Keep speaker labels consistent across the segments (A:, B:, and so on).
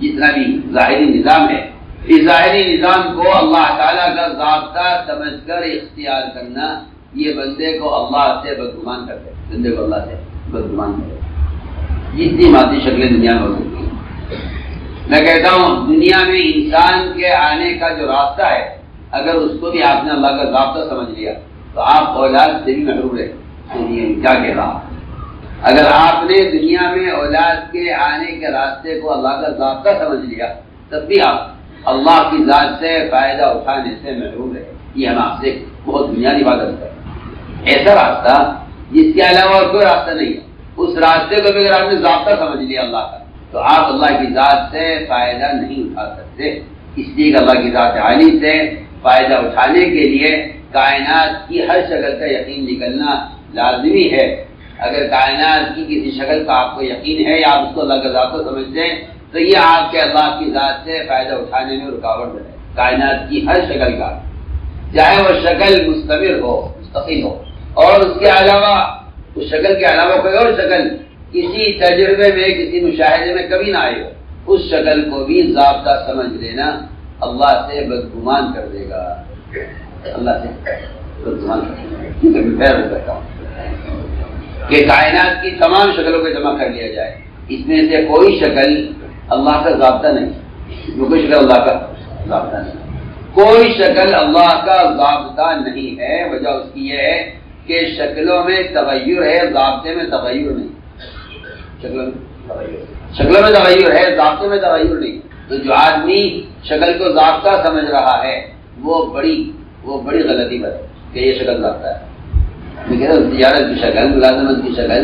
A: جتنا بھی ظاہری نظام ہے، اس ظاہری نظام کو اللہ تعالیٰ کا ضابطہ سمجھ کر اختیار کرنا، یہ بندے کو اللہ سے بدگمان کرتے، بندے کو اللہ سے بدگمان کرتے۔ جتنی مادی شکلیں دنیا میں ہو سکتی ہیں، میں کہتا ہوں دنیا میں انسان کے آنے کا جو راستہ ہے، اگر اس کو بھی آپ نے اللہ کا ضابطہ سمجھ لیا تو آپ اولاد سے بھی محروم رہے۔ کیا کہہ رہا، اگر آپ نے دنیا میں اولاد کے آنے کے راستے کو اللہ کا ضابطہ سمجھ لیا تب بھی آپ اللہ کی ذات سے فائدہ اٹھانے سے محروم رہے۔ یہ ہم آپ سے بہت بنیادی بات کرتے ہیں۔ ایسا راستہ جس کے علاوہ اور کوئی راستہ نہیں ہے، اس راستے کو بھی اگر آپ نے ضابطہ سمجھ لیا اللہ کا تو آپ اللہ کی ذات سے فائدہ نہیں اٹھا سکتے۔ اس لیے کہ اللہ کی ذات عالی سے فائدہ اٹھانے کے لیے کائنات کی ہر شکل کا یقین نکلنا لازمی ہے۔ اگر کائنات کی کسی شکل کا آپ کو یقین ہے یا آپ اس کو اللہ کا ذات سمجھتے ہیں تو یہ آپ کے اللہ کی ذات سے فائدہ اٹھانے میں رکاوٹ ہے۔ کائنات کی ہر شکل کا، چاہے وہ شکل مستمر ہو، مستقل ہو، اور اس کے علاوہ اس شکل کے علاوہ کوئی اور شکل کسی تجربے میں کسی مشاہدے میں کبھی نہ آئے ہو، اس شکل کو بھی ضابطہ سمجھ لینا اللہ سے بدگمان کر دے گا۔ اللہ سے بدگمان کر دے گا کہ کائنات کی تمام شکلوں کو جمع کر لیا جائے، اس میں سے کوئی شکل اللہ کا ضابطہ نہیں، کوئی شکل اللہ کا ضابطہ نہیں، کوئی شکل اللہ کا ضابطہ نہیں ہے۔ وجہ اس کی یہ ہے کہ شکلوں میں تغیر ہے، ضابطے میں تغیر نہیں۔ شکلوں میں تغیر ہے، ضابطے میں تغیر نہیں۔ تو جو آدمی شکل کو ضابطہ سمجھ رہا ہے وہ بڑی غلطی پر ہے کہ یہ شکل ضابطہ ہے۔ تجارت کی شکل، ملازمت کی شکل،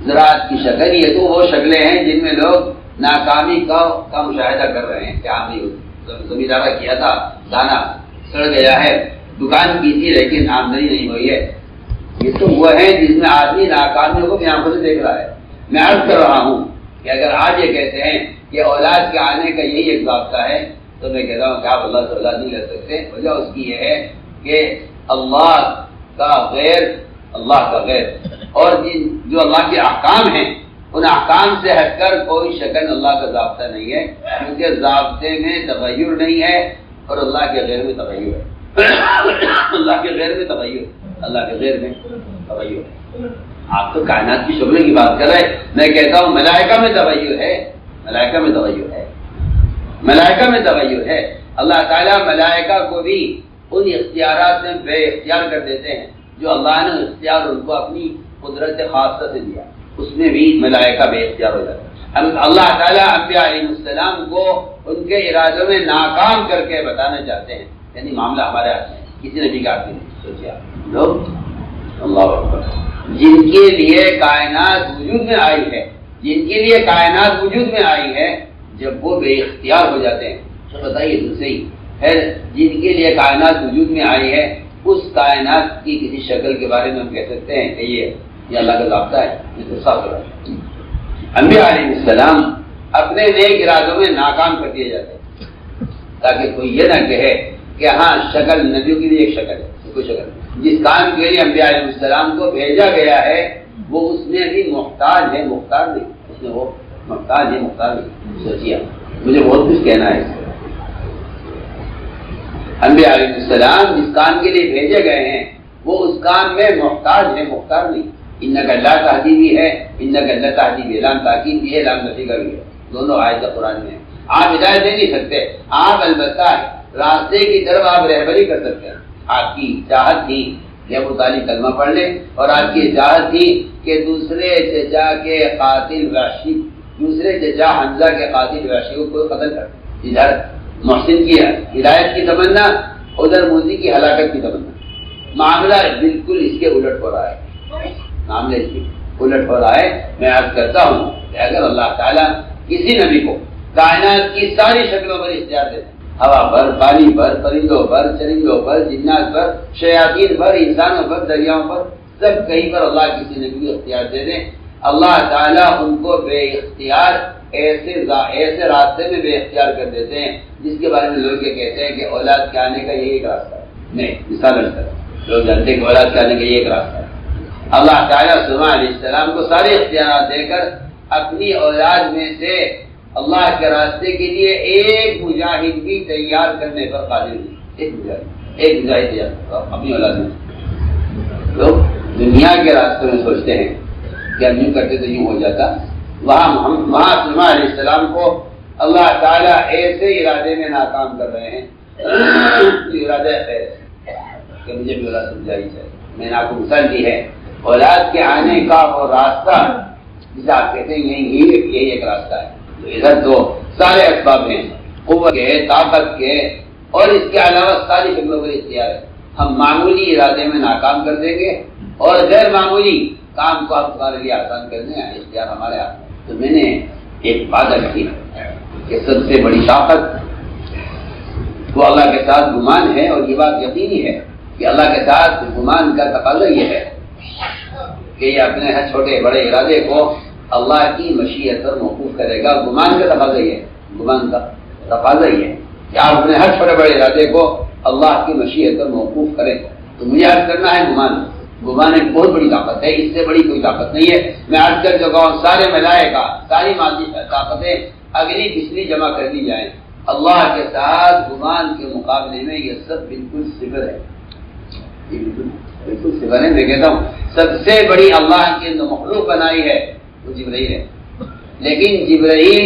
A: زراعت کی شکل، یہ تو وہ شکلیں ہیں جن میں لوگ ناکامی کا مشاہدہ کر رہے ہیں۔ کیا زمیندارہ کیا تھا، دانا سڑ گیا ہے، دکان کی تھی لیکن آمدنی نہیں ہوئی ہے۔ یہ تو وہ ہے جس میں آدمی ناکامیوں کو اپنی آنکھوں سے دیکھ رہا ہے۔ میں عرض کر رہا ہوں کہ اگر آج یہ کہتے ہیں کہ اولاد کے آنے کا یہی ایک ضابطہ ہے تو میں کہتا ہوں کہ آپ اللہ سے اولاد نہیں لے سکتے۔ وجہ اس کی یہ ہے کہ اللہ کا غیر اور جو اللہ کے احکام ہیں ان احکام سے ہٹ کر کوئی شکل اللہ کا ضابطہ نہیں ہے، کیونکہ ضابطے میں تغیر نہیں ہے اور اللہ کے غیر میں تغیر ہے۔ اللہ کے غیر میں تغیر ہے۔ آپ تو کائنات کی شکلوں کی بات کر رہے ہیں، میں کہتا ہوں ملائکہ میں تغیر ہے۔ ملائکہ میں تغیر ہے۔ اللہ تعالیٰ ملائکہ کو بھی ان اختیارات میں بے اختیار کر دیتے ہیں جو اللہ نے اختیار ان کو اپنی قدرت خاصہ سے دیا، اس میں بھی ملائکہ بے اختیار ہو جاتا ہے۔ اللہ تعالیٰ انبیاء علیہ السلام کو ان کے ارادوں میں ناکام کر کے بتانا چاہتے ہیں، یعنی معاملہ ہمارے ہاتھ میں کسی نبی کا ہاتھ نہیں۔ سوچیے لوگ اللہ اکبر، جن کے لیے کائنات وجود میں آئی ہے، جب وہ بے اختیار ہو جاتے ہیں تو بتائیے دوسرے ہی ہے، جن کے لیے کائنات وجود میں آئی ہے اس کائنات کی کسی شکل کے بارے میں ہم کہہ سکتے ہیں کہ یہ اللہ کا ضابطہ ہے؟ یہ تو صاف ہے۔ انبیاء علیہ السلام اپنے نیک ارادوں میں ناکام کر دیے جاتے ہیں تاکہ کوئی یہ نہ کہے کہ ہاں شکل نبیوں کی بھی ایک شکل ہے، کوئی شکل نہیں۔ جس کام کے لیے انبیاء علیہ السلام کو بھیجا گیا ہے وہ اس میں بھی محتاج ہے، مختار نہیں۔ اس میں وہ محتاج ہے، مختار نہیں۔ سوچیے، مجھے بہت کچھ کہنا ہے اس سے۔ انبیاء علیہ السلام جس کام کے لیے بھیجے گئے ہیں وہ اس کام میں محتاج ہے، مختار نہیں۔ انک لا تہدی بھی ہے، انک لا تہدی بھی، لام تاکید بھی ہے، لام نفی کا بھی ہے، دونوں آیت قرآن میں ہیں۔ آپ ہدایت دے نہیں سکتے، آپ البتہ راستے کی طرف آپ رہبری کر سکتے ہیں۔ آپ کی چاہت تھی کہ ابو طالب کلمہ پڑھ لے، اور آپ کی چاہت تھی کہ دوسرے چچا کے قاتل وحشی، دوسرے چچا حمزہ کے قاتل وحشی کو کوئی قتل کر، ادھر محسن کی ہدایت کی تمنا، ادھر موزی کی ہلاکت کی تمنا۔ معاملہ بالکل اس کے الٹ ہو رہا ہے، میں عرض کرتا ہوں کہ اگر اللہ تعالیٰ کسی نبی کو کائنات کی ساری شکلوں پر اختیار دیتے، ہوا پر، پانی پر، پرندوں پر، چرندوں پر، جنات پر، شیاطین پر، انسانوں پر، دریاؤں پر، سب کہیں پر اللہ کسی نبی کو اختیار دے دیں، اللہ تعالیٰ ان کو بے اختیار ایسے راستے میں بے اختیار کر دیتے ہیں جس کے بارے میں لوگ یہ کہتے ہیں کہ اولاد کے آنے کا یہی ایک راستہ ہے۔ نہیں، مثال لوگ جانتے ہیں کہ اولاد کے آنے کا یہ ایک راستہ ہے۔ اللہ تعالیٰ سلیمان علیہ السلام کو سارے اختیارات دے کر اپنی اولاد میں سے اللہ کے راستے کے لیے ایک مجاہد بھی تیار کرنے پر قادر نہیں. ایک مجاہد تیار اپنی اولاد میں. لوگ دنیا کے راستے میں سوچتے ہیں کہ ہم یوں کرتے تو یوں ہو جاتا. وہاں سلیمان علیہ السلام کو اللہ تعالیٰ ایسے ارادے میں ناکام کر رہے ہیں. ارادہ ہے کہ مجھے بھی اولاد سمجھائی جائے. میں نے آپ کو مثال دی ہے اولاد کے آنے کا وہ راستہ جسے آپ کہتے ہیں یہی ایک راستہ ہے. ادھر تو سارے اسباب ہیں، قوت کے، طاقت کے، اور اس کے علاوہ ساری شکلوں پر اختیار ہے. ہم معمولی ارادے میں ناکام کر دیں گے اور غیر معمولی کام کو ہم تمہارے لیے آسان کر دیں. اختیار ہمارے ہاتھ میں. تو میں نے ایک وعدہ کی کہ سب سے بڑی طاقت وہ اللہ کے ساتھ گمان ہے، اور یہ بات یقینی ہے کہ اللہ کے ساتھ گمان کا تقاضا یہ ہے کہ یہ اپنے ہر چھوٹے بڑے ارادے کو اللہ کی مشیت پر موقوف کرے گا. گمان کا تقاضا یہ ہے، گمان کا تقاضا یہ ہے کہ آپ اپنے ہر چھوٹے بڑے ارادے کو اللہ کی مشیت پر موقوف کریں. تو مجھے عرض کرنا ہے گمان. گمان ایک بہت بڑی طاقت ہے، اس سے بڑی کوئی طاقت نہیں ہے. میں عرض کر چکا ہوں سارے ملائکہ، ساری مادی طاقتیں اگلی پچھلی جمع کر دی جائیں، اللہ کے ساتھ گمان کے مقابلے میں یہ سب بالکل صفر ہے. بالکل صفر ہے. میں کہتا ہوں سب سے بڑی اللہ کی مخلوق بنائی ہے وہ جبرائیل ہے. لیکن جبرائیل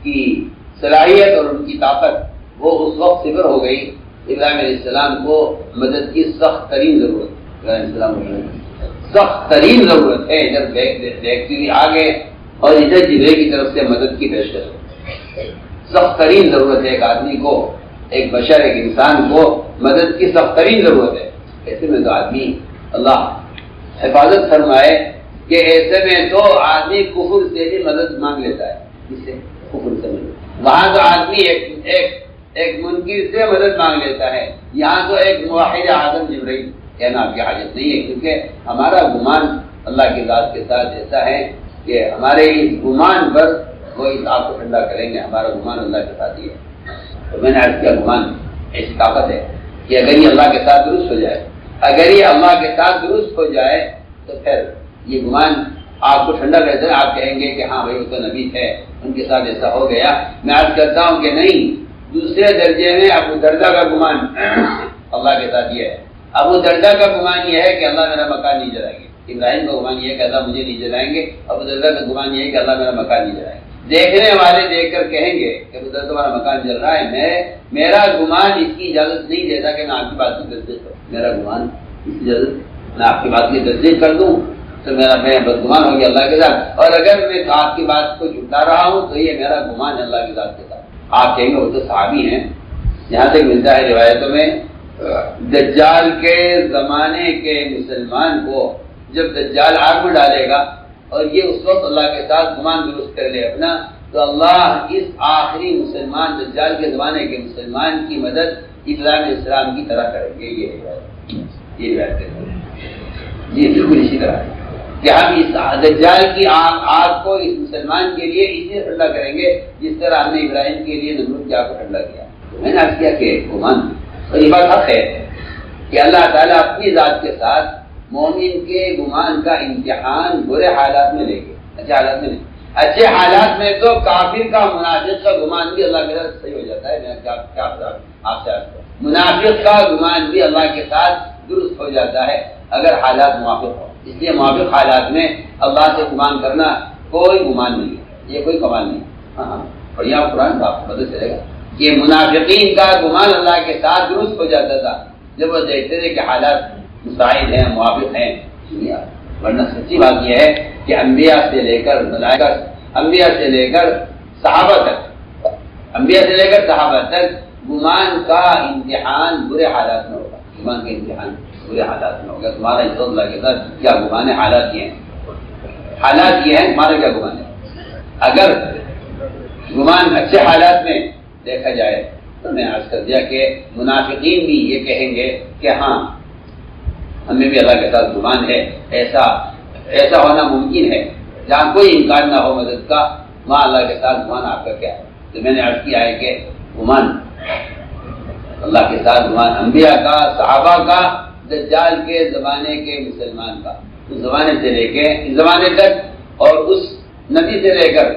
A: کی صلاحیت اور ان کی طاقت وہ اس وقت صفر ہو گئی ابراہیم علیہ السلام کو مدد کی سخت ترین ضرورت. ابراہیم علیہ السلام کو سخت ترین ضرورت ہے. جب دیکھتے ہوئے آگے اور ادھر جبرائیل کی طرف سے مدد کی پیشکش. سخت ترین ضرورت ہے ایک آدمی کو، ایک بشر، ایک انسان کو مدد کی سخت ترین ضرورت ہے. ایسے میں تو آدمی اللہ حفاظت فرمائے کہ ایسے میں تو آدمی کفر سے بھی مدد مانگ لیتا ہے. اس سے کفر سے مدد، وہاں تو آدمی ایک منکر سے مدد مانگ لیتا ہے. یہاں تو ایک موحد اعظم جبرائیل کہنا آپ کی حاجت نہیں ہے، کیونکہ ہمارا گمان اللہ کی ذات کے ساتھ ایسا ہے کہ ہمارے اس گمان پر وہ اس آپ کو ٹھنڈا کریں گے. ہمارا گمان اللہ کے ساتھ ہی ہے. تو میں نے عرض کیا گمان ایسی طاقت ہے کہ اگر یہ اللہ کے ساتھ درست ہو جائے، اگر یہ اللہ کے ساتھ درست ہو جائے تو پھر یہ گمان آپ کو ٹھنڈا کر دے. آپ کہیں گے کہ ہاں بھائی وہ تو نبی ہے، ان کے ساتھ ایسا ہو گیا. میں عرض کرتا ہوں کہ نہیں، دوسرے درجے میں ابو دردہ کا گمان اللہ کے ساتھ یہ ہے. ابو دردہ کا گمان یہ ہے کہ اللہ میرا مکان نہیں جلائیں گے. ابراہیم کا گمان یہ ہے کہ اللہ مجھے نہیں جلائیں گے. ابو دردہ کا گمان یہ ہے کہ اللہ میرا مکان نہیں جلائیں گے. دیکھنے والے دیکھ کر کہیں گے کہ ابو دردہ تمہارا مکان جل رہا ہے، میرا گمان اس کی اجازت نہیں دیتا کہ میں آپ کی بات کی تصدیق کروں. میرا گمان اس کی اجازت، میں آپ کی بات کی تصدیق کر دوں تو میں بدگمان ہو گیا اللہ کے ساتھ. اور اگر میں آپ کی بات کو جھٹلا رہا ہوں تو یہ میرا گمان ہے اللہ کے ساتھ کے ساتھ. آپ کہیں گے وہ تو صحابی ہیں. جہاں تک ملتا ہے روایتوں میں دجال کے زمانے کے مسلمان کو جب دجال آگ میں ڈالے گا اور یہ اس وقت اللہ کے ساتھ گمان درست کر لے اپنا، تو اللہ اس آخری مسلمان دجال کے زمانے کے مسلمان کی مدد ابراہیم علیہ السلام کی طرح کریں گے. یہ روایت جی بالکل اسی طرح کہ ہم اس دجال کی آگ کو اس مسلمان کے لیے اسی ٹھنڈا کریں گے جس طرح ہم نے ابراہیم کے لیے نمرود کی آگ کو ٹھنڈا کیا. میں نے عرض کیا کہ گمان، اور یہ بات حق ہے کہ اللہ تعالیٰ اپنی ذات کے ساتھ مومن کے گمان کا امتحان برے حالات میں لے گے، اچھے حالات میں نہیں. اچھے حالات میں تو کافر کا منافق کا گمان بھی اللہ کے ساتھ صحیح ہو جاتا ہے. آپ سے منافق کا گمان بھی اللہ کے ساتھ درست ہو جاتا ہے اگر حالات موافق ہو. اس لیے موافق حالات میں اللہ سے گمان کرنا کوئی گمان نہیں ہے، یہ کوئی کمال نہیں. ہاں بڑھیا قرآن آپ کو مدد چلے گا کہ منافقین کا گمان اللہ کے ساتھ درست ہو جاتا تھا جب وہ دیکھتے تھے کہ حالات مساعد ہیں، موافق ہیں. ورنہ سچی بات یہ ہے کہ انبیاء سے لے کر ملائکہ، انبیاء سے لے کر صحابہ تک گمان کا امتحان برے حالات میں ہوگا. گمان کا امتحان برے حالات میں ہوگا. تمہارا اس وقت اللہ کے ساتھ کیا گمان ہے؟ حالات یہ ہیں، حالات یہ ہیں، تمہارا کیا گمان ہے؟ اگر گمان اچھے حالات میں دیکھا جائے تو میں عرض کر دیا کہ منافقین بھی یہ کہیں گے کہ ہاں ہمیں بھی اللہ کے ساتھ گمان ہے. ایسا ہونا ممکن ہے جہاں کوئی امکان نہ ہو مدد کا، وہاں اللہ کے ساتھ گمان آپ کا کیا ہے. تو میں نے عرض کیا ہے کہ گمان اللہ کے ساتھ گمان انبیاء کا، صحابہ کا، دجال کے زمانے کے مسلمان کا، اس زمانے سے لے کے اس زمانے تک اور اس نبی سے لے کر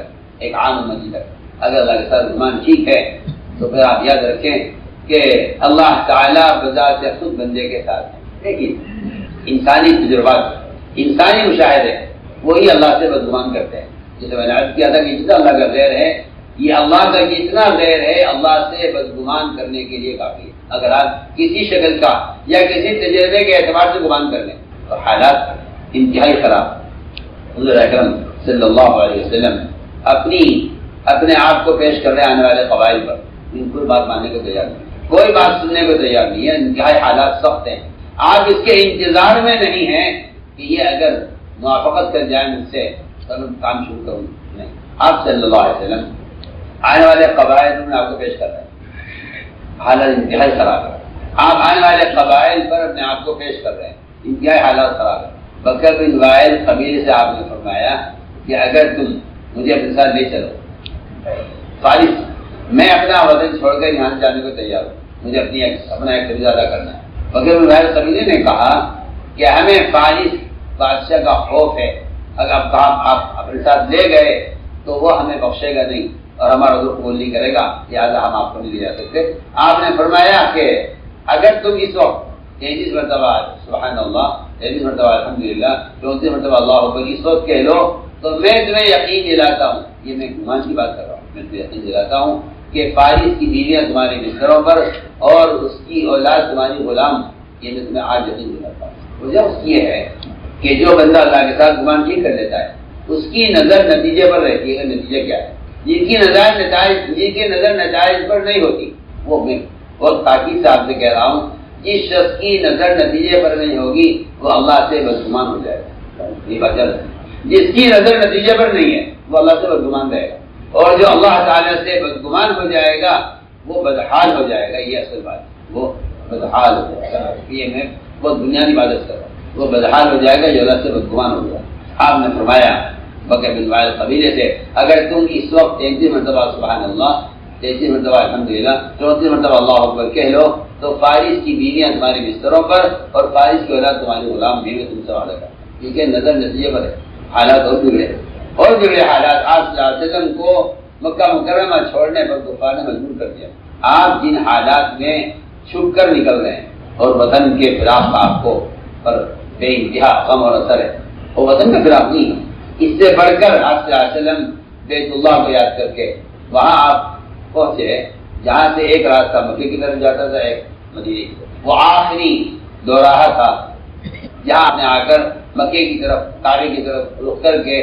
A: ایک عام امتی تک اگر اللہ کے ساتھ گمان ٹھیک ہے تو پھر آپ یاد رکھیں کہ اللہ تعالیٰ بذات خود بندے کے ساتھ ہے. لیکن انسانی تجربات، انسانی مشاہدے وہی اللہ سے بدگمان کرتے ہیں. جیسے میں نے عرض کیا تھا کہ جتنا اللہ کا غیر ہے، یہ اللہ کا جتنا غیر ہے اللہ سے بدگمان کرنے کے لیے کافی ہے. اگر آپ کسی شکل کا یا کسی تجربے کے اعتبار سے گمان کر لیں تو حالات انتہائی خراب. حضور اکرم صلی اللہ علیہ وسلم اپنے آپ کو پیش کر رہے آنے والے قبائل پر، ان کوئی بات ماننے کو تیار نہیں، کوئی بات سننے کو تیار نہیں ہے. انتہائی حالات سخت ہیں. آپ اس کے انتظار میں نہیں ہیں کہ یہ اگر موافقت کر جائیں مجھ سے تو میں کام شروع کروں. نہیں، آپ صلی اللہ علیہ وسلم آنے والے قبائل میں آپ کو پیش کر رہے ہیں. حالات انتہائی خراب ہے. آپ آنے والے قبائل پر اپنے آپ کو پیش کر رہے ہیں. انتہائی حالات خراب ہے. بکر بن وائل قبیلے سے آپ نے فرمایا کہ اگر تم مجھے اپنے ساتھ لے چلو فارس، میں اپنا وطن چھوڑ کر یہاں سے جانے کو تیار ہوں، مجھے اپنا ایک فریضہ ادا کرنا ہے. بکر بن وائل قبیلے نے کہا کہ ہمیں فارس بادشاہ کا خوف ہے، اگر آپ اپنے ساتھ لے گئے تو وہ ہمیں بخشے گا نہیں اور ہمارا حضور قبول نہیں کرے گا، لہٰذا ہم آپ کو نہیں لے جا سکتے. آپ نے فرمایا کہ اگر تم اس وقت 33 مرتبہ سبحان اللہ، 33 مرتبہ الحمدللہ، 34 مرتبہ اللہ اکبر اس وقت کہہ لو تو میں تمہیں یقین دلاتا ہوں، یہ میں گمان کی بات کر رہا ہوں، میں تمہیں یقین دلاتا ہوں کہ فارس کی بیویاں تمہارے بستروں پر اور اس کی اولاد تمہاری غلام، یہ میں تمہیں آج یقین دلاتا ہوں. وجہ اس کی یہ ہے کہ جو بندہ اللہ کے ساتھ گمان ٹھیک کر لیتا ہے اس کی نظر نتیجے پر رہتی ہے. نتیجہ کیا ہے؟ جن کی نظر نتائج پر نہیں ہوتی، وہ میں بہت تاکید سے آپ سے کہہ رہا ہوں، جس شخص کی نظر نتیجے پر نہیں ہوگی وہ اللہ سے بدگمان ہو جائے گا. یہ بات ہے. جس کی نظر نتیجے پر نہیں ہے وہ اللہ سے بدگمان رہے گا، اور جو اللہ تعالیٰ سے بدگمان ہو جائے گا وہ بدحال ہو جائے گا. یہ اصل بات ہے، وہ بدحال ہو جائے گا. یہ میں بہت بنیادی بات کر رہا ہوں، وہ بدحال ہو جائے گا جو اللہ سے بدگمان ہو جائے. آپ نے فرمایا بکر بن وائل قبیلے سے اگر تم اس وقت 33 مرتبہ سبحان اللہ، 33 مرتبہ الحمدللہ، 34 مرتبہ اللہ اکبر کہہ لو تو فارس کی بیویاں تمہارے بستروں پر اور فارس کی اولاد تمہاری غلام بھی میں تم سے وعدہ کرتا ہوں. کیونکہ نظر نتیجے پر ہے. حالات اور بگڑے حالات. آپ صلی اللہ علیہ وسلم کو مکہ مکرمہ چھوڑنے پر کفار نے مجبور کر دیا. آپ جن حالات میں چھپ کر نکل رہے ہیں اور وطن کے فراق آپ کو پر بے انتہا غم اور اثر ہے، وہ وطن کا فراق نہیں ہے. اس سے بڑھ کر آپ صلی اللہ علیہ وسلم بیت اللہ کو یاد کر کے وہاں آپ پہنچے جہاں سے ایک راستہ مکے کی طرف جاتا تھا، ایک مدینے کی طرف. وہ آخری دوراہا تھا جہاں آپ نے آ کر مکے کی طرف کعبے کی طرف رخ کر کے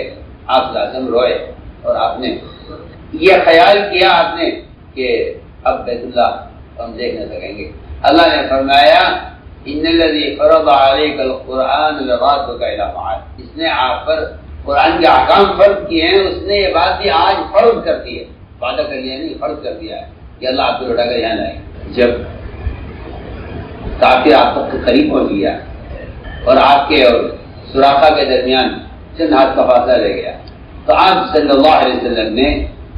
A: آپ صلی اللہ علیہ وسلم روئے اور آپ نے یہ خیال کیا آپ نے کہ اب بیت اللہ ہم دیکھ نہ سکیں گے. اللہ نے فرمایا ان الذی فرض علیک القرآن لرادک الی معاد، اس نے آپ پر قرآن کے احکام فرض کیے ہیں، اس نے یہ بات بھی آج فرض کر دی ہے. وعدہ کر لیا نہیں، فرض کر دیا ہے کہ اللہ آپ کو لوٹا کر یہاں لائے. جب کافر آپ تک کے قریب پہنچ گیا اور آپ کے اور سراقہ کے درمیان چند ہاتھ کا فاصلہ رہ گیا تو آپ صلی اللہ علیہ وسلم نے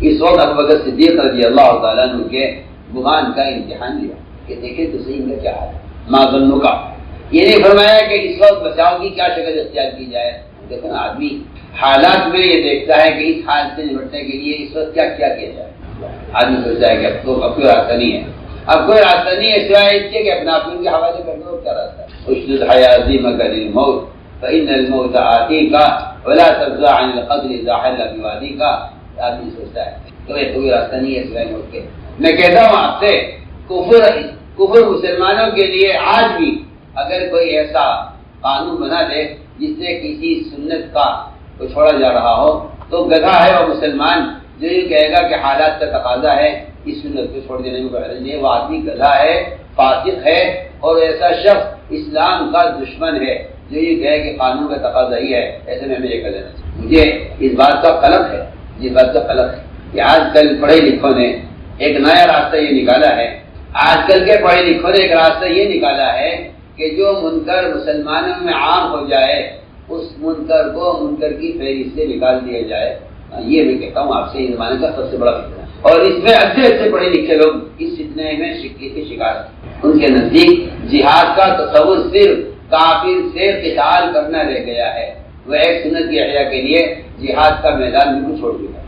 A: اس وقت ابوبکر صدیق رضی اللہ تعالیٰ عنہ کے گمان کا امتحان لیا کہ دیکھیں تو صحیح میں کیا ہے. ما ظنک کا یہ نہیں فرمایا کہ اس وقت بچاؤ کی کیا شکل اختیار کی جائے. دیکھیں آدمی حالات میں یہ دیکھتا ہے کہ اس حال سے نمٹنے کے لیے اس وقت کیا کیا جائے. آدمی سوچتا ہے کہ اب کوئی راستہ نہیں ہے، اب کوئی راستہ نہیں ہے سوائے اس کے کہ اپنا اپنے کے حوالے کر دو. کیا راستہ ہے؟ اشدد حیازیمک للموت فإن الموت آتیک ولا تفزع عن القتل اذا حل بوادیک. آدمی سوچتا ہے کہ کوئی راستہ نہیں ہے سوائے موت کے. میں کہتا ہوں آپ سے کفر مسلمانوں کے لیے آج بھی اگر کوئی ایسا قانون بنا دے جس سے کسی سنت کا کو چھوڑا جا رہا ہو تو گدھا ہے وہ مسلمان جو یہ کہے گا کہ حالات کا تقاضا ہے اس سنت کو چھوڑ دینے میں کوئی حرج نہیں. وہ آدمی گدھا ہے، فاسق ہے اور ایسا شخص اسلام کا دشمن ہے جو یہ کہے کہ قانون کا تقاضا ہی ہے. ایسے میں ہمیں یہ کہہ دینا چاہیے. مجھے اس بات کا قلق ہے، اس بات کا قلق ہے کہ آج کل پڑھے لکھوں نے ایک نیا راستہ یہ نکالا ہے. آج کل کے پڑھے لکھوں نے ایک راستہ یہ نکالا ہے کہ جو منکر مسلمانوں میں عام ہو جائے اس منکر کو منکر کی فہرست سے نکال دیا جائے. یہ میں کہتا ہوں آپ سے اس زمانے کا سب سے بڑا فتنہ ہے اور اس میں اچھے پڑھے لکھے لوگ اس فتنے میں کے شکار ہیں. ان کے نزدیک جہاد کا تصور صرف کافر سے قتال کرنا رہ گیا ہے. وہ ایک سنت کی احیا کے لیے جہاد کا میدان بالکل چھوڑ دیا.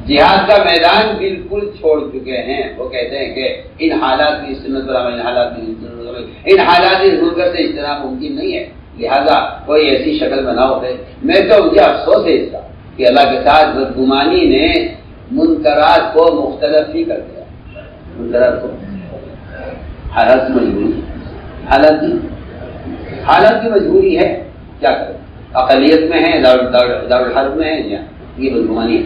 A: جہاد کا میدان بالکل چھوڑ چکے ہیں. وہ کہتے ہیں کہ ان حالات کی سنت پر عمل، ان حالات منکر سے اجتناب ممکن نہیں ہے، لہذا کوئی ایسی شکل بناؤ ہے. میں تو مجھے افسوس ہے اس کا کہ اللہ کے ساتھ بدگمانی نے منکرات کو مختلف ہی کر دیا. منکرات کو حالات کی مجبوری، حالات کی مجبوری ہے، کیا کریں؟ اقلیت میں ہے، دارالحرب میں ہے، یہ بدگمانی ہے.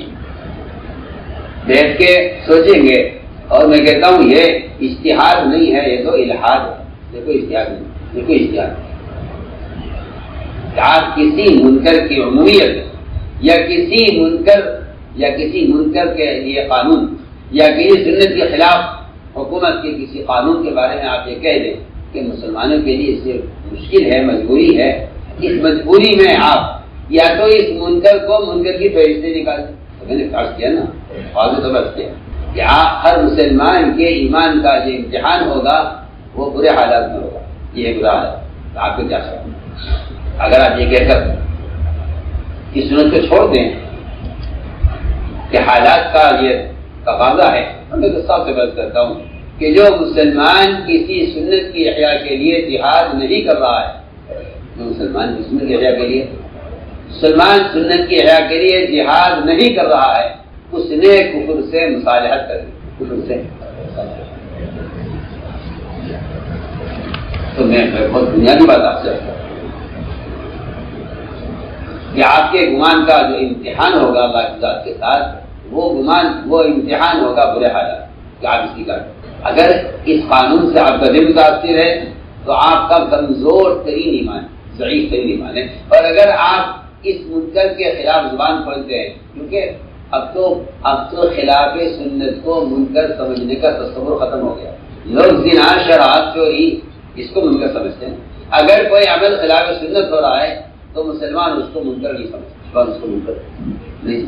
A: بیٹھ کے سوچیں گے. اور میں کہتا ہوں یہ اجتہاد نہیں ہے، یہ تو الحاد ہے. دیکھو اجتہاد نہیں، دیکھو اجتہاد. آپ کسی منکر کی عمومیت یا کسی منکر کے لیے قانون یا کسی سنت کے خلاف حکومت کے کسی قانون کے بارے میں آپ یہ کہہ دیں کہ مسلمانوں کے لیے اس سے مشکل ہے، مجبوری ہے. اس مجبوری میں آپ یا تو اس منکر کو منکر کی فہرست نکال دیں. میں نے فرض کیا نا، واضح تو بس کیا کہ ہر مسلمان کے ایمان کا جو امتحان ہوگا وہ برے حالات میں ہوگا. یہ برا حال ہے. آپ کو کیا سمجھنا؟ اگر آپ یہ کہہ کر اس سنت کو چھوڑ دیں کہ حالات کا یہ تقاضا ہے، میں تو صاحب سے بات کرتا ہوں کہ جو مسلمان کسی سنت کی احیاء کے لیے جہاد نہیں کر رہا ہے، جو مسلمان کی سنت کی احیاء کے لیے سنت کی احیاء کے لیے جہاد نہیں کر رہا ہے، اس نے کفر سے مصالحت کر دی. کفر سے تو میں بہت بنیادی بات آپ سے کہ آپ کے گمان کا جو امتحان ہوگا اللہ کی ذات کے ساتھ، وہ امتحان ہوگا برے حالات کہ آپ اس کی کریں. اگر اس قانون سے آپ کا دل متاثر ہے تو آپ کا کمزور ترین ایمان، ضعیف ترین ایمان ہے. اور اگر آپ اس منکر کے خلاف زبان کھولتے ہیں، کیونکہ اب تو خلاف سنت کو منکر سمجھنے کا تصور ختم ہو گیا. لوگ زنا، شراب، چوری اس کو منکر سمجھتے ہیں. اگر کوئی عمل خلاف سنت ہو رہا ہے تو مسلمان اس کو منکر نہیں سمجھتا، اس کو منکر نہیں.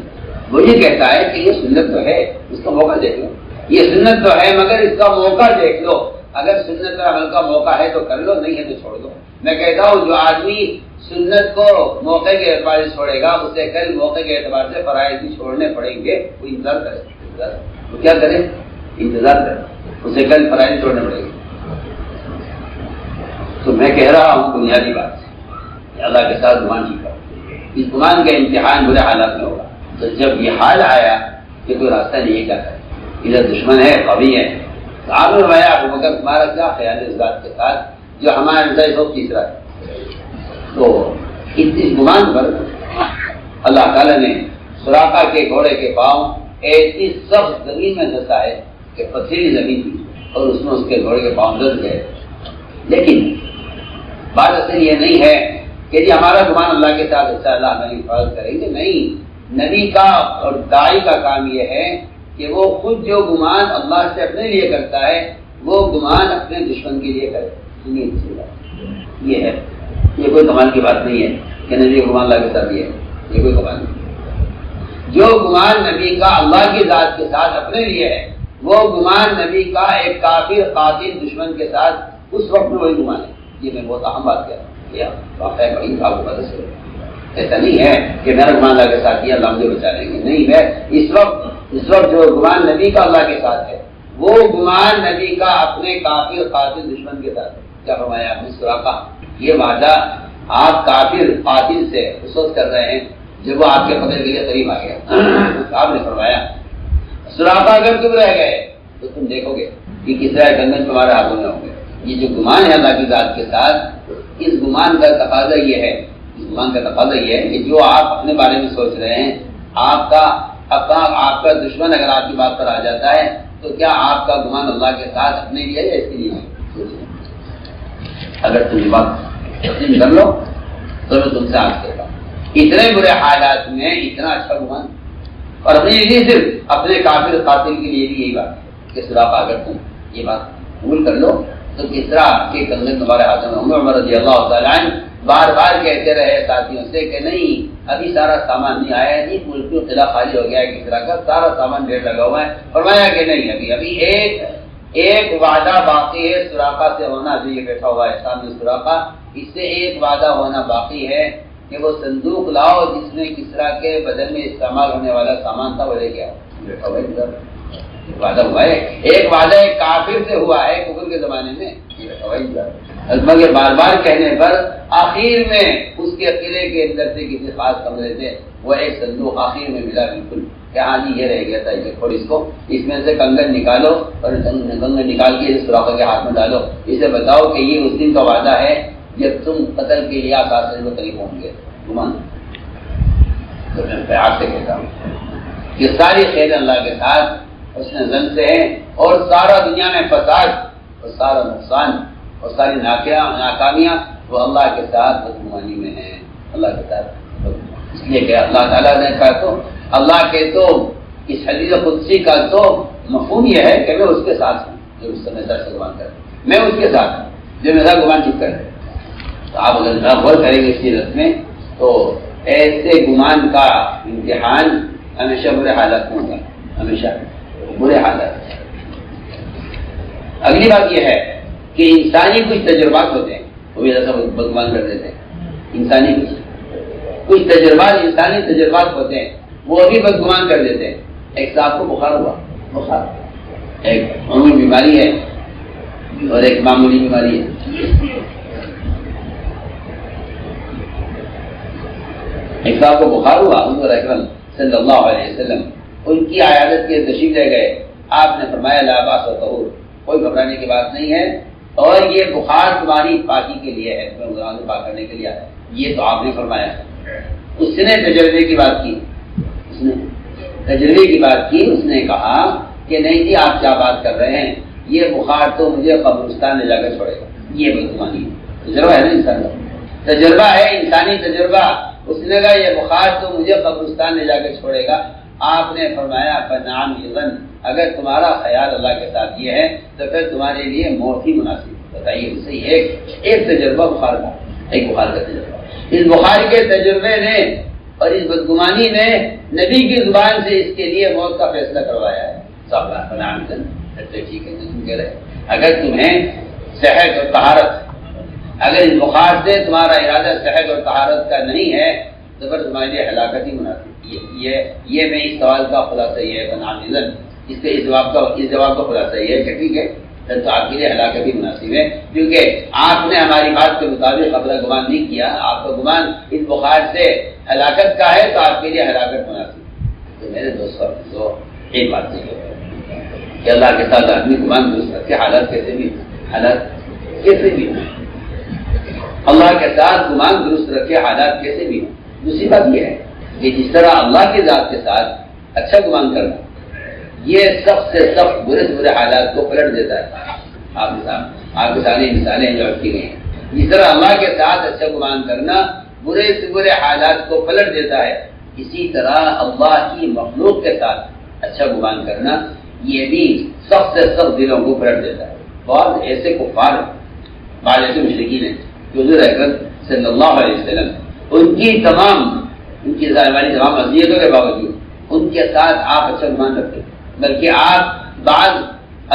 A: وہ یہ کہتا ہے کہ یہ سنت تو ہے، اس کا موقع دیکھ لو. یہ سنت تو ہے مگر اس کا موقع دیکھ لو. اگر سنت پر عمل کا موقع ہے تو کر لو، نہیں ہے تو چھوڑ دو. میں کہتا ہوں جو آدمی سنت کو موقع کے اعتبار سے چھوڑے گا، اسے کل موقع کے اعتبار سے فرائض بھی چھوڑنے پڑیں گے. وہ انتظار کرے، وہ کیا کرے؟ انتظار کرے. اسے کل فرائض چھوڑنے پڑیں گے. تو میں کہہ رہا ہوں بنیادی بات کہ اللہ کے ساتھ گمان کی کرو. اس گمان کا امتحان برے حالات میں ہوگا. تو جب یہ حال آیا کہ کوئی راستہ نہیں ہے، کیا کرے؟ ادھر دشمن ہے، قوی ہے. تو آپ نے فرمایا ابو بکر تمہارا کیا خیال ہے اس بات کے ساتھ جو ہمارے اندر سب تیسرا ہے؟ تو اس گمان پر اللہ تعالیٰ نے سراقہ کے گھوڑے کے پاؤں ایسی سخت زمین میں دھسا ہے کہ پتھریلی زمین تھی اور اس میں اس کے گھوڑے کے پاؤں دھس گئے. لیکن بات اصل یہ نہیں ہے کہ جی ہمارا گمان اللہ کے ساتھ اچھا اللہ ہماری حفاظت کریں گے. نہیں، نبی کا اور داعی کا کام یہ ہے کہ وہ خود جو گمان اللہ سے اپنے لیے کرتا ہے وہ گمان اپنے دشمن کے لیے کرے. یہ ہے، یہ کوئی کمال کی بات نہیں ہے کہ نبی کا گمان اللہ کے ساتھ یہ ہے. یہ کوئی کمال نہیں. جو گمان نبی کا اللہ کی ذات کے ساتھ اپنے لیے ہے وہ گمان نبی کا ایک کافر قاتل دشمن کے ساتھ اس وقت میں وہی گمان ہے. یہ میں بہت اہم بات کہہ رہا ہوں. یہ واقعہ بڑی آپ کو پتہ چلے. ایسا نہیں ہے کہ میرا گمان اللہ کے ساتھ یہ اللہ مجھے بچا لیں گے. نہیں، میں اس وقت جو گمان نبی کا اللہ کے ساتھ ہے وہ گمان نبی کا اپنے کافر قاتل دشمن کے ساتھ ہے. کیا فرمایا آپ نے؟ سراقہ یہ وعدہ آپ کافر قاتل سے اس وقت کر رہے ہیں جب وہ آپ کے قتل کے لیے قریب آ گیا. آپ نے فرمایا سراقہ اگر تم رہ گئے تو تم دیکھو گے کہ کس طرح گنگن تمہارے ہاتھوں میں ہوں گے. یہ جو گمان ہے اللہ کی ذات کے ساتھ، اس گمان کا تقاضا یہ ہے کہ جو آپ اپنے بارے میں سوچ رہے ہیں، آپ کا دشمن اگر آپ کی بات پر آ جاتا ہے تو کیا آپ کا گمان اللہ کے ساتھ اپنے لیے یا اس کے لیے؟ اگر تم بات تسلیم کر لو تو میں تم سے آج کہتا ہوں اتنے برے حالات میں اتنا اچھا گمان. اور اپنے لیے صرف اپنے کافر قاتل کے لیے بھی یہی بات ہے کہ سراقہ اگر تم یہ بات قبول کر لو تو کس طرح آپ کے کنگن تمہارے ہاتھوں میں. عمر رضی اللہ تعالیٰ عنہ بار بار کہتے رہے ساتھیوں سے کہ نہیں ابھی سارا سامان نہیں آیا، نہیں ملک قلعہ خالی ہو گیا ہے کس طرح کا، سارا سامان ڈھیر لگا ہوا ہے. فرمایا کہ نہیں، ابھی ایک وعدہ باقی ہے سراقہ سے ہونا. جو یہ بیٹھا ہوا ہے سامنے سراقہ، اس سے ایک وعدہ ہونا باقی ہے کہ وہ صندوق لاؤ جس میں کسرا کے بدن میں استعمال ہونے والا سامان تھا وہ لے کے آؤ. وعدہ ہوا ہے، ایک وعدہ ایک کافر سے ہوا ہے کفر کے زمانے میں، مگر بار بار کہنے پر آخر میں اس کے قلعے کے اندر سے کسی خاص کمرے سے وہ ایک صندوق آخر میں ملا بالکل کہ ہاں جی یہ رہ گیا تھا، یہ کھول اس کو، اس میں سے کنگن نکالو اور کنگن نکال کے اس سوراخ کے ہاتھ میں ڈالو، اسے بتاؤ کہ یہ اس دن کا وعدہ ہے جب تم قتل کے لیے آکاش میں قریب ہوں گے۔ گمان تو میں پیار سے کہتا ہوں کہ ساری خیر اللہ کے ساتھ اس نے زن سے ہے، اور سارا دنیا میں فساد اور سارا نقصان اور ساری ناکامیاں وہ اللہ کے ساتھ بدگمانی میں ہیں، اللہ کے ساتھ۔ اس لیے کہ اللہ تعالیٰ نے کہا تو اللہ کے تو اس حدیث قدسی کا تو مفہوم یہ ہے کہ میں اس کے ساتھ ہوں جو اس سے میرا گمان کرے، میں اس کے ساتھ ہوں جو میرا گمان ٹھیک کرے۔ تو آپ اگر غور کریں گے اس سیرت میں تو ایسے گمان کا امتحان ہمیشہ برے حالات میں ہوگا، ہمیشہ برے حالات۔ اگلی بات یہ ہے کہ انسانی کچھ تجربات ہوتے ہیں وہ بھی ایسا بدگمان کر دیتے ہیں، انسانی کچھ تجربات، انسانی تجربات ہوتے ہیں وہ بھی بدگمان کر دیتے ہیں۔ ایک صاحب کو بخار ہوا، بخار ایک عمومی بیماری ہے اور ایک معمولی بیماری ہے۔ ایک صاحب کو بخار ہوا، حضور اکرم صلی اللہ علیہ وسلم ان کی عیادت کے تشریف لے گئے، آپ نے فرمایا لا باس وطہور، کوئی گھبرانے کی بات نہیں ہے، اور یہ بخار تمہاری پاکی کے لیے ہے، تمہیں گناہوں سے پاک کرنے کے لیے ہے، یہ تو آپ نے فرمایا۔ اس نے تجربے کی بات کی، اس نے تجربے کی بات کی، اس نے کہا کہ نہیں جی آپ کیا بات کر رہے ہیں، یہ بخار تو مجھے قبرستان میں جا کر چھوڑے گا، یہ بدگمانی ہے۔ تجربہ ہے نا انسان کا، تجربہ ہے انسانی تجربہ۔ اس نے کہا یہ بخار تو مجھے قبرستان میں جا کر چھوڑے گا، آپ نے فرمایا فنعم یظن، اگر تمہارا خیال اللہ کے ساتھ یہ ہے تو پھر تمہارے لیے موت ہی مناسب۔ بتائیے اس سے ایک تجربہ بخار کا، ایک بخار کا تجربہ، اس بخار کے تجربے نے اور اس بدگمانی نے نبی کی زبان سے اس کے لیے موت کا فیصلہ کروایا ہے۔ ٹھیک ہے تم کہہ رہے اگر تمہیں صحت اور طہارت، اگر اس بخار سے تمہارا ارادہ صحت اور طہارت کا نہیں ہے تو پھر تمہارے لیے ہلاکت ہی مناسب۔ یہ میں اس سوال کا خلاصہ یہ ہے بنامزن، اس جواب کا خلاصہ یہ ہے کہ ٹھیک ہے تو آپ کے لیے ہلاکت ہی مناسب ہے، کیونکہ آپ نے ہماری بات کے مطابق اپنا گمان نہیں کیا، آپ کا گمان اس بخار سے ہلاکت کا ہے تو آپ کے لیے ہلاکت مناسب ہے۔ تو میرے دوستوں ایک بات نہیں ہے کہ اللہ کے ساتھ آدمی گمان درست رکھے، حالات کیسے بھی اللہ کے ساتھ گمان درست رکھے، حالات کیسے بھی ہوں۔ دوسری بات یہ ہے کہ جس طرح اللہ کی ذات کے ساتھ اچھا گمان کرنا یہ سخت سے سخت برے سے برے حالات کو پلٹ دیتا ہے۔ آپ کے سامنے مثالیں جو رکھی گئی ہیں، جس طرح اللہ کے ساتھ اچھا گمان کرنا برے سے برے حالات کو پلٹ دیتا ہے، اسی طرح اللہ کی مخلوق کے ساتھ اچھا گمان کرنا یہ بھی سخت سے سخت دلوں کو پلٹ دیتا ہے۔ بعض ایسے کفار، بعض ایسے مشرکین ہیں جو حضور اکرم صلی اللہ علیہ وسلم ان کی تمام اذیتوں کے باوجود ان کے ساتھ آپ اچھا گمان رکھتے، بلکہ آپ بعض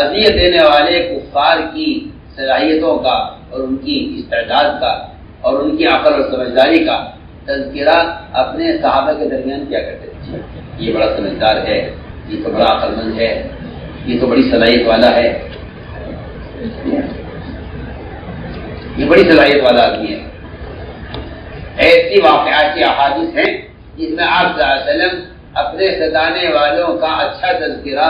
A: اذیت دینے والے کفار کی صلاحیتوں کا اور ان کی استعداد کا اور ان کی عقل اور سمجھداری کا تذکرہ اپنے صحابہ کے درمیان کیا کرتے تھے۔ یہ بڑا سمجھدار ہے، یہ تو بڑا عقل مند ہے، یہ تو بڑی صلاحیت والا ہے، یہ بڑی صلاحیت والا آدمی ہے۔ ایسی واقعاتی احادیث ہیں جس میں آپ صلی اللہ علیہ وسلم اپنے ستانے والوں کا اچھا تذکرہ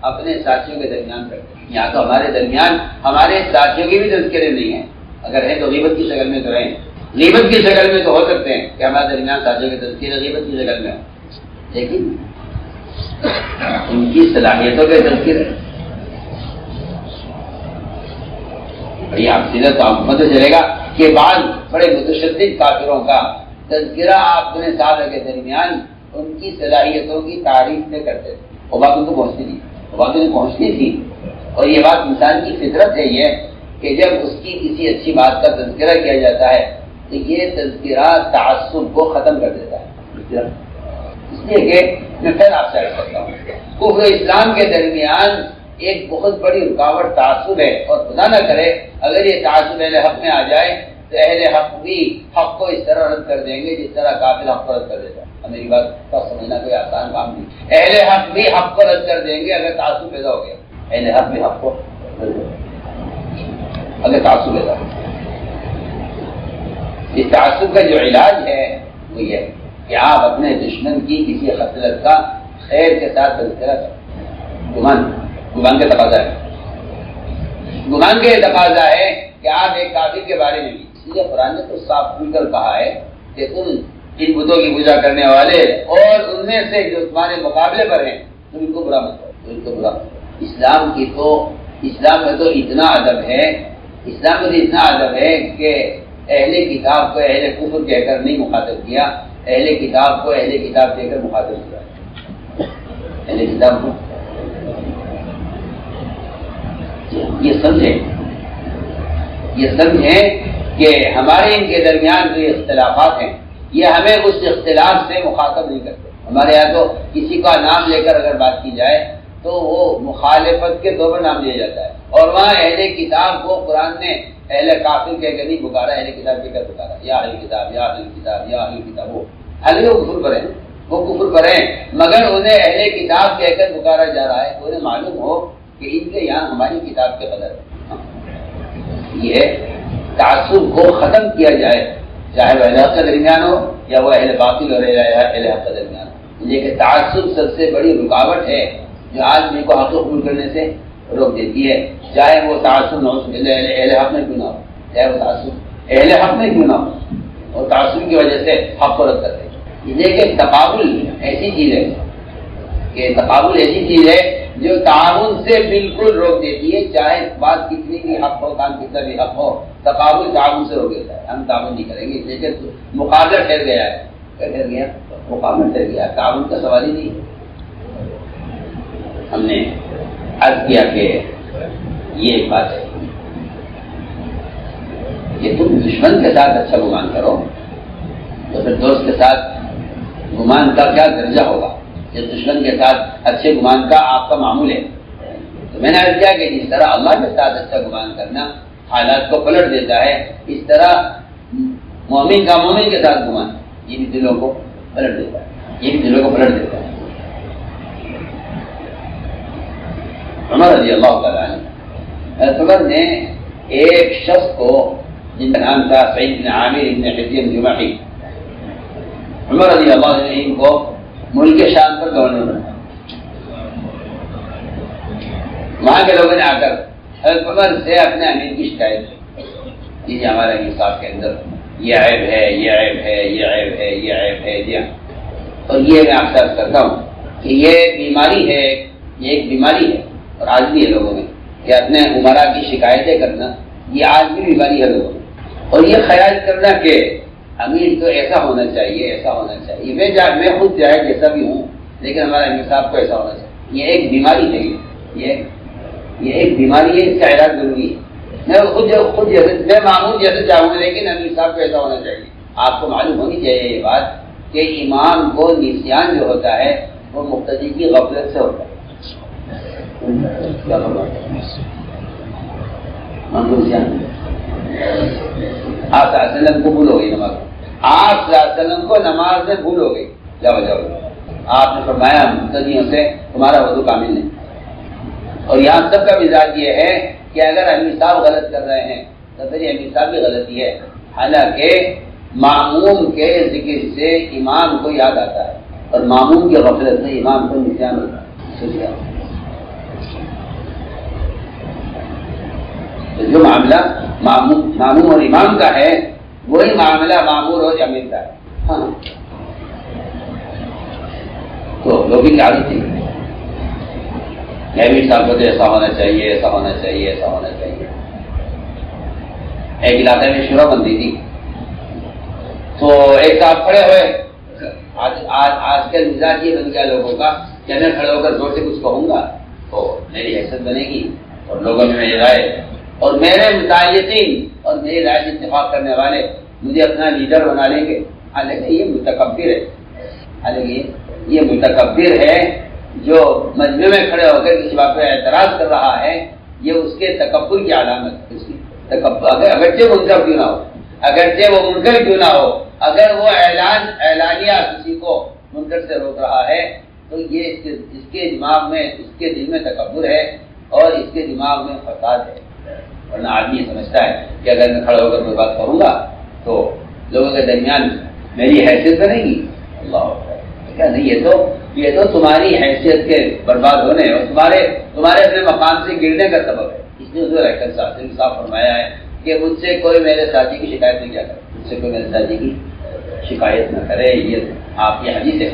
A: اپنے ساتھیوں کے درمیان کرتے ہیں۔ یہاں تو ہمارے درمیان ہمارے ساتھیوں کے بھی تذکرے نہیں ہیں، اگر ہیں تو غیبت کی شکل میں تو رہیں، غیبت کی شکل میں تو ہو سکتے ہیں کہ ہمارے درمیان ساتھیوں کے تذکرے غیبت کی شکل میں ہوں، لیکن ان کی صلاحیتوں کے تذکرے بڑی آپ سیدھا تو آپ پتہ چلے گا کہ بعض بڑے متشدد کافروں کا تذکرہ آپ اپنے صحابہ کے درمیان ان کی صلاحیتوں کی تعریف سے کرتے تھے۔ وہ بات ان کو پہنچتی تھی، اور یہ بات انسان کی فطرت ہے یہ کہ جب اس کی کسی اچھی بات کا تذکرہ کیا جاتا ہے تو یہ تذکرہ تعصب کو ختم کر دیتا ہے۔ اس لیے کہ میں پھر آپ سے عرض کرتا ہوں، کفر و اسلام کے درمیان ایک بہت بڑی رکاوٹ تعصب ہے، اور خدا نہ کرے اگر یہ تعصب اہل حق میں آ جائے تو اہل حق بھی حق کو اس طرح رد کر دیں گے جس طرح کافر حق کو رد کر دیتا ہے۔ میری بات کا سمجھنا کوئی آسان کام نہیں. اہل حق بھی حق کو رد کر دیں گے اگر تعصب پیدا ہو گیا. اہل حق بھی حق کو رد کر دیں گے اگر تعصب پیدا ہو گیا. اس تعصب کا جو علاج ہے وہ یہ ہے کہ آپ اپنے دشمن کی کسی خصلت کا خیر کے ساتھ تذکرہ کریں. گمان کا تقاضا ہے. گمان کا یہ تقاضا ہے کہ آپ ایک کافر کے بارے میں بھی، اس لیے قرآن نے تو صاف کھل کر کہا ہے کہ تم ان بتوں کی پوجا کرنے والے اور ان میں سے جو تمہارے مقابلے پر ہیں تم ان کو برا مت کرو، ان کو برا مت کرو. اسلام میں تو اتنا ادب ہے، اسلام میں تو اتنا ادب ہے کہ اہل کتاب کو اہل کفر کہہ کر نہیں مخاطب کیا، اہل کتاب کو اہل کتاب کہہ کر مخاطب کیا. اہل کتاب کو یہ سمجھیں کہ ہمارے ان کے درمیان جو اختلافات ہیں یہ ہمیں اس اختلاف سے مخاطب نہیں کرتے. ہمارے یہاں تو کسی کا نام لے کر اگر بات کی جائے تو وہ مخالفت کے طور پر نام لیا جاتا ہے، اور وہاں اہل کتاب کو قرآن نے اہل کافر کہہ کر نہیں پکارا، اہل کتاب کہہ کر پکارا. یا اہل کتاب، یا اہل کتاب، یا اہل کتاب. وہ حالانکہ وہ کفر پر ہیں، وہ کفر پر ہیں، مگر انہیں اہل کتاب کہہ کر پکارا جا رہا ہے. انہیں معلوم ہو کہ ان کے یہاں ہماری کتاب کے قدر ہے. یہ تعصب کو ختم کیا جائے، چاہے وہ اہل حق کے درمیان ہو یا وہ اہل باطل اور اہل حق کے درمیان ہو. یہ کہ تعصب سب سے بڑی رکاوٹ ہے جو آدمی کو حق قبول کرنے سے روک دیتی ہے، چاہے وہ تعصب اہل حق میں کیوں نہ ہو، چاہے وہ تعصب اہل حق میں کیوں نہ ہو، اور تعصب کی وجہ سے حق کو رد کرتے ہیں. یہ کہ تقابل ایسی چیز ہے کہ تقابل ایسی چیز ہے جو تعاون سے بالکل روک دیتی ہے، چاہے بات کتنی بھی حق ہو، کام کتنا بھی حق ہو، تقابل تعاون سے روک دیتا ہے. ہم تعاون نہیں کریں گے، لیکن مقابلہ ٹھہر گیا ہے. کیا ٹھہر گیا؟ مقابلہ ٹھہر گیا، تعاون کا سوال ہی نہیں. ہم نے عرض کیا کہ یہ ایک بات ہے کہ تم دشمن کے ساتھ اچھا گمان کرو تو پھر دوست کے ساتھ گمان کا کیا درجہ ہوگا. جس دشمن کے ساتھ اچھے گمان کا آپ کا معمول ہے، تو میں نے عرض کیا کہ جس طرح اللہ کے ساتھ اچھا گمان کرنا حالات کو پلٹ دیتا ہے، اس طرح مومن کا مومن کے ساتھ گمان یہ بھی دلوں کو پلٹ دیتا ہے، یہ بھی دلوں کو پلٹ دیتا ہے. عمر رضی اللہ تعالیٰ عنہ، عمر نے ایک شخص کو جن کا نام تھا سعید بن عامر بن حزی الجمحی، عمر رضی اللہ عنہ نے ان کو ملک شام پر گورنر بنا. وہاں کے لوگوں نے آ کر حضرت عمر سے اپنے امیر کی شکایت کی کہ ہمارے امیر صاحب کے اندر یہ عیب ہے، یہ عیب ہے، یہ عیب ہے، یہ عیب ہے، یہ. اور یہ میں آپ سے عرض کرتا ہوں کہ یہ بیماری ہے، یہ ایک بیماری ہے اور آج بھی ہے لوگوں میں کہ اپنے عمرا کی شکایتیں کرنا، یہ آج بھی بیماری ہے لوگوں میں. اور یہ خیال کرنا کہ امیر تو ایسا ہونا چاہیے، ایسا ہونا چاہیے، میں خود چاہے جیسا بھی ہوں لیکن ہمارا امیر صاحب کو ایسا ہونا چاہیے. یہ ایک بیماری ہے، یہ ایک بیماری ہے، اس کا علاج ضروری ہے. میں خود جیسے میں معمول جیسے چاہوں گا لیکن امیر صاحب کو ایسا ہونا چاہیے. آپ کو معلوم ہونی چاہیے یہ بات کہ امام کو نسیان جو ہوتا ہے وہ مقتدی کی غفلت سے ہوتا ہے. آپ صلی اللہ علیہ وسلم کو بھول ہو گئی نماز، آپ صلی اللہ علیہ وسلم کو نماز میں بھول ہو گئی. جاؤ آپ نے فرمایا مقتدیوں سے تمہارا وضو کامل نہیں. اور یہاں سب کا مزاج یہ ہے کہ اگر امیر صاحب غلط کر رہے ہیں تو پھر امیر صاحب کی غلطی ہے، حالانکہ معموم کے ذکر سے امام کو یاد آتا ہے اور معموم کی غفلت سے امام کو نسیان ہوتا ہے. جو معاملہ معموم اور امام کا ہے وہی معاملہ معمور اور امیر کا ہے. ہاں تو لوگوں کی عادت تھی امیر صاحب کو ایسا ہونا چاہیے، ایسا ہونا چاہیے، ایسا ہونا چاہیے. ایک علاقے میں شورا بندی تھی تو ایک صاحب کھڑے ہوئے. آج کل مزاج یہ بن گیا لوگوں کا کہ میں کھڑے ہو کر زور سے کچھ کہوں گا تو میری حیثیت بنے گی اور لوگوں میں میری رائے اور میرے متعلقین اور میری رائے سے اتفاق کرنے والے مجھے اپنا لیڈر بنا لیں گے. حالانکہ یہ متکبر ہے، حالانکہ یہ متکبر ہے جو مجمع میں کھڑے ہو کر کسی بات پہ اعتراض کر رہا ہے. یہ اس کے تکبر کی علامت ہے. اس کی تکبر اگرچہ منکر کیوں نہ ہو، اگرچہ وہ منکر کیوں نہ ہو، اگر وہ اعلانیہ کسی کو منکر سے روک رہا ہے تو یہ اس کے دماغ میں، اس کے دل میں تکبر ہے اور اس کے دماغ میں فساد ہے. ورنہ آدمی سمجھتا ہے کہ اگر میں کھڑا ہو کر کوئی بات کروں گا تو لوگوں کے درمیان میری حیثیت بنے گی. اللہ کیا نہیں، یہ تو تمہاری حیثیت کے برباد ہونے اور تمہارے اپنے مقام سے گرنے کا سبب ہے. اس نے حضور اکرم صلی اللہ علیہ وسلم صاف فرمایا ہے کہ مجھ سے کوئی میرے ساتھی کی شکایت نہیں کیا کرے، مجھ سے کوئی میرے ساتھی کی شکایت نہ کرے. یہ آپ کی حدیث ہے.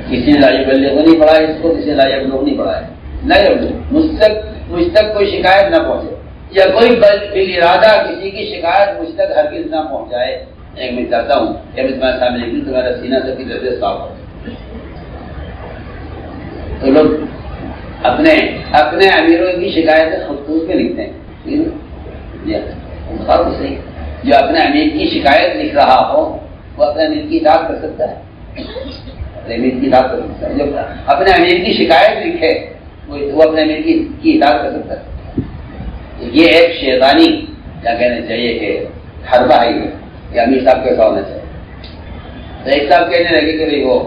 A: کسی نے لاجب بلغ نہیں پڑھا ہے اس کو، کسی نے لاجب لوگ نہیں پڑھا ہے. مجھ تک کوئی شکایت نہ پہنچے یا کوئی بالارادہ کسی کی شکایت مجھ تک ہرگز نہ پہنچائے. ایک میں چاہتا ہوں کہ میں تمہارے سامنے لکھوں تمہارا سینہ سب کی طرف سے صاف ہو. تو لوگ اپنے امیروں کی شکایتیں خود پہ لکھتے ہیں. بتاؤ تو صحیح، جو اپنے امیر کی شکایت لکھ رہا ہو وہ اپنے امیر کی اطاعت کر سکتا ہے. اپنے امیر کی اطاعت کر سکتا ہے. جو اپنے امیر کی شکایت لکھے وہ اپنے امیر کی اطاعت کر سکتا ہے. یہ ایک شیطانی کیا کہنا چاہیے کہ حربہ ہے کہ امیر صاحب کیسا ہونا چاہیے. تو ایک صاحب کہنے لگے کہ بھائی وہ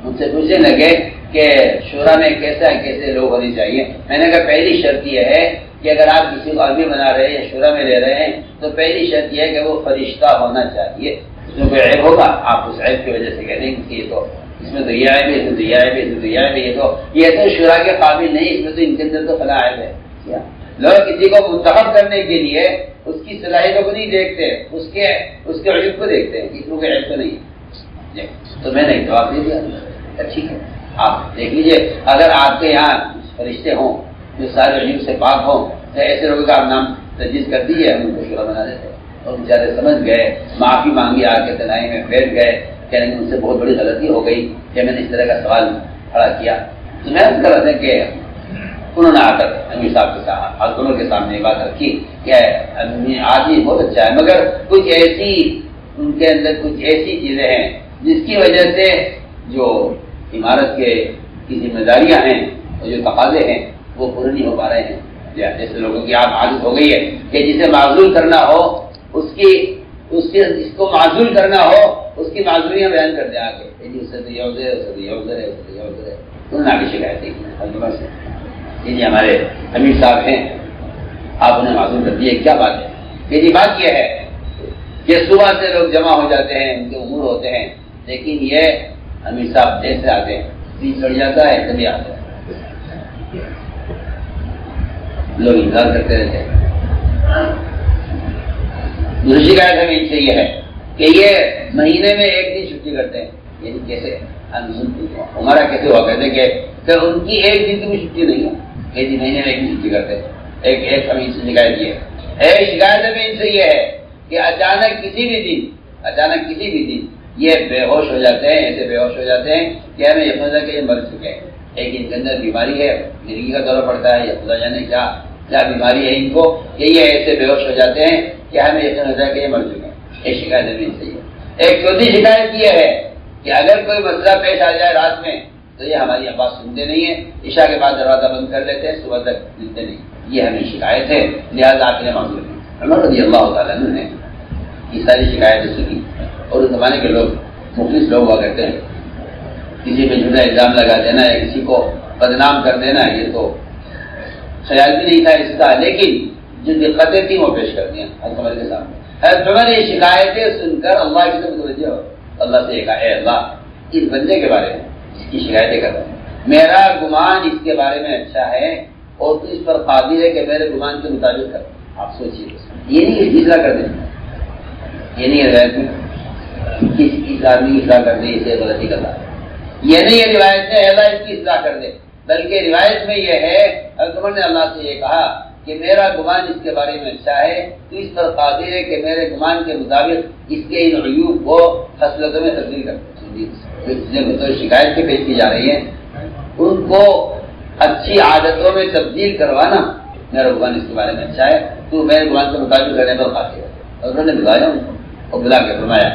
A: مجھ سے پوچھنے لگے کہ شورا میں کیسے لوگ ہونے چاہیے. میں نے کہا پہلی شرط یہ ہے کہ اگر آپ کسی کو امیر بنا رہے ہیں یا شورا میں لے رہے ہیں تو پہلی شرط یہ ہے کہ وہ فرشتہ ہونا چاہیے. اس میں کوئی عیب ہوگا آپ اس عیب کی وجہ سے کہہ دیں کہ یہ تو اس میں تو یہ عیب ہے، اس میں تو یہ عیب ہے، اس میں تو یہ عیب ہے، یہ تو شورا کے قابل نہیں، اس میں تو ان کے اندر تو فلاں عیب ہے. لوگ کسی کو منتخب کرنے کے لیے اس کی صلاحیتوں کو نہیں دیکھتے، اس کے عیب کو دیکھتے ہیں کہ اس کے عیب تو نہیں ہے. تو میں نے جواب دے دیا ٹھیک ہے آپ دیکھ لیجیے اگر آپ کے یہاں فرشتے ہوں جو سارے عیب سے پاک ہوں تو ایسے لوگوں کا آپ نام تجویز کر دیجیے، ہم ان کو شورا بنا دیتے. اور بیچارے سمجھ گئے، معافی مانگی، آ کے تنہائی میں بیٹھ گئے، کہنے کہ ان سے بہت بڑی غلطی ہو گئی کہ میں نے اس طرح کا سوال کھڑا کیا. تو میں اس طرح سے کہ انہوں نے آ کر امیر صاحب کے ساتھ حضرتوں کے سامنے بات رکھی کہ آدمی بہت اچھا ہے مگر کچھ ایسی ان کے اندر کچھ ایسی چیزیں ہیں جس کی وجہ سے جو عمارت کے کی ذمہ داریاں ہیں اور جو تقاضے ہیں وہ پورے نہیں ہو پا رہے ہیں. جیسے لوگوں کی آپ عادت ہو گئی ہے کہ جسے معذول کرنا ہو اس کو معذول کرنا ہو اس کی معذوریاں بیان کر دیں آگے اس سے تو یہ عذر ہے، اس سے تو یہ عذر ہے، اس سے تو یہ عذر ہے. انہوں نے آگے شکایت کی جی ہمارے امیر صاحب ہیں آپ انہیں معذور کر دیے. کیا بات ہے؟ یہ بات یہ ہے کہ صبح سے لوگ جمع ہو جاتے ہیں، ان کے امور ہوتے ہیں، لیکن یہ امیر صاحب دیر سے آتے ہیں، بیچ چڑھ جاتا ہے تبھی آتے ہیں. لوگ انتظار کرتے رہتے ہیں. دوسری شکایت ہمیں ان سے یہ ہے کہ یہ مہینے میں ایک دن چھٹی کرتے ہیں. یعنی کیسے ہمارا کیسے ہوا کرتے کہ ان کی ایک دن کی بھی چھٹی نہیں ہے، ایک دن مہینے میں ایک دن چھٹی کرتے ہیں. ایک ہمیں ان سے شکایت یہ ہے. ایک شکایت ہمیں ان سے یہ ہے کہ اچانک کسی بھی دن یہ بے ہوش ہو جاتے ہیں، ایسے بے ہوش ہو جاتے ہیں کہ ہمیں یہ پتا کہ یہ مر چکے ہیں. ایک ان کے اندر بیماری ہے، زندگی کا دورہ پڑتا ہے یا خدا جانے کیا بیماری ہے ان کو کہ یہ ایسے بے ہوش ہو جاتے ہیں کہ ہمیں یقین ہوتا ہے کہ یہ مر چکے ہیں. ایک شکایت ہمیں ان سے یہ. ایک چوتھی شکایت یہ ہے کہ اگر کوئی مسئلہ پیش آ جائے رات میں تو یہ ہماری آواز سنتے نہیں ہیں، عشاء کے بعد دروازہ بند کر لیتے ہیں، صبح تک ملتے نہیں. یہ ہمیں شکایت ہے، لہٰذا آپ نے معذور ہیں. عمر رضی اللہ تعالیٰ عنہ نے یہ ساری شکایتیں سنی اور اس زمانے کے لوگ مخلص لوگ ہوا کرتے ہیں. کسی پہ جھوٹا الزام لگا دینا یا کسی کو بدنام کر دینا یہ تو خیال بھی نہیں تھا اس کا، لیکن جو دقتیں تھیں وہ پیش کر دیا حضرت عمر کے سامنے. حضرت عمر یہ شکایتیں سن کر اللہ کی طرف متوجہ ہو، اللہ سے کہا اے اللہ اس بندے کے بارے میں اس کی شکایتیں کر رہا ہوں، میرا گمان اس کے بارے میں اچھا ہے اور تو اس پر قادر ہے کہ میرے گمان کے مطابق کر. آپ سوچیے یہ نہیں کہ اصلاح کر دیں، یہ نہیں روایت میں کس آدمی کی اصلاح کر دے اسے غلطی کرتا ہے، یہ نہیں یہ روایت ہے اللہ اس کی اصلاح کر دے، بلکہ روایت میں یہ ہے حضرت عمر نے اللہ سے یہ کہا کہ میرا گمان اس کے بارے میں اچھا ہے، تو اس پر قادر ہے کہ میرے گمان کے مطابق اس کے ان عیوب کو خصلتوں میں تبدیل کر دے. تو شکایت کے پیش کی جا رہی ہے ان کو اچھی عادتوں میں تبدیل کروانا، میرا گمان اس کے بارے میں اچھا ہے تو میرے گمان کے مطابق کرنے پر قادر ہے. اور انہوں نے بلایا ان کو اور بلا کے فرمایا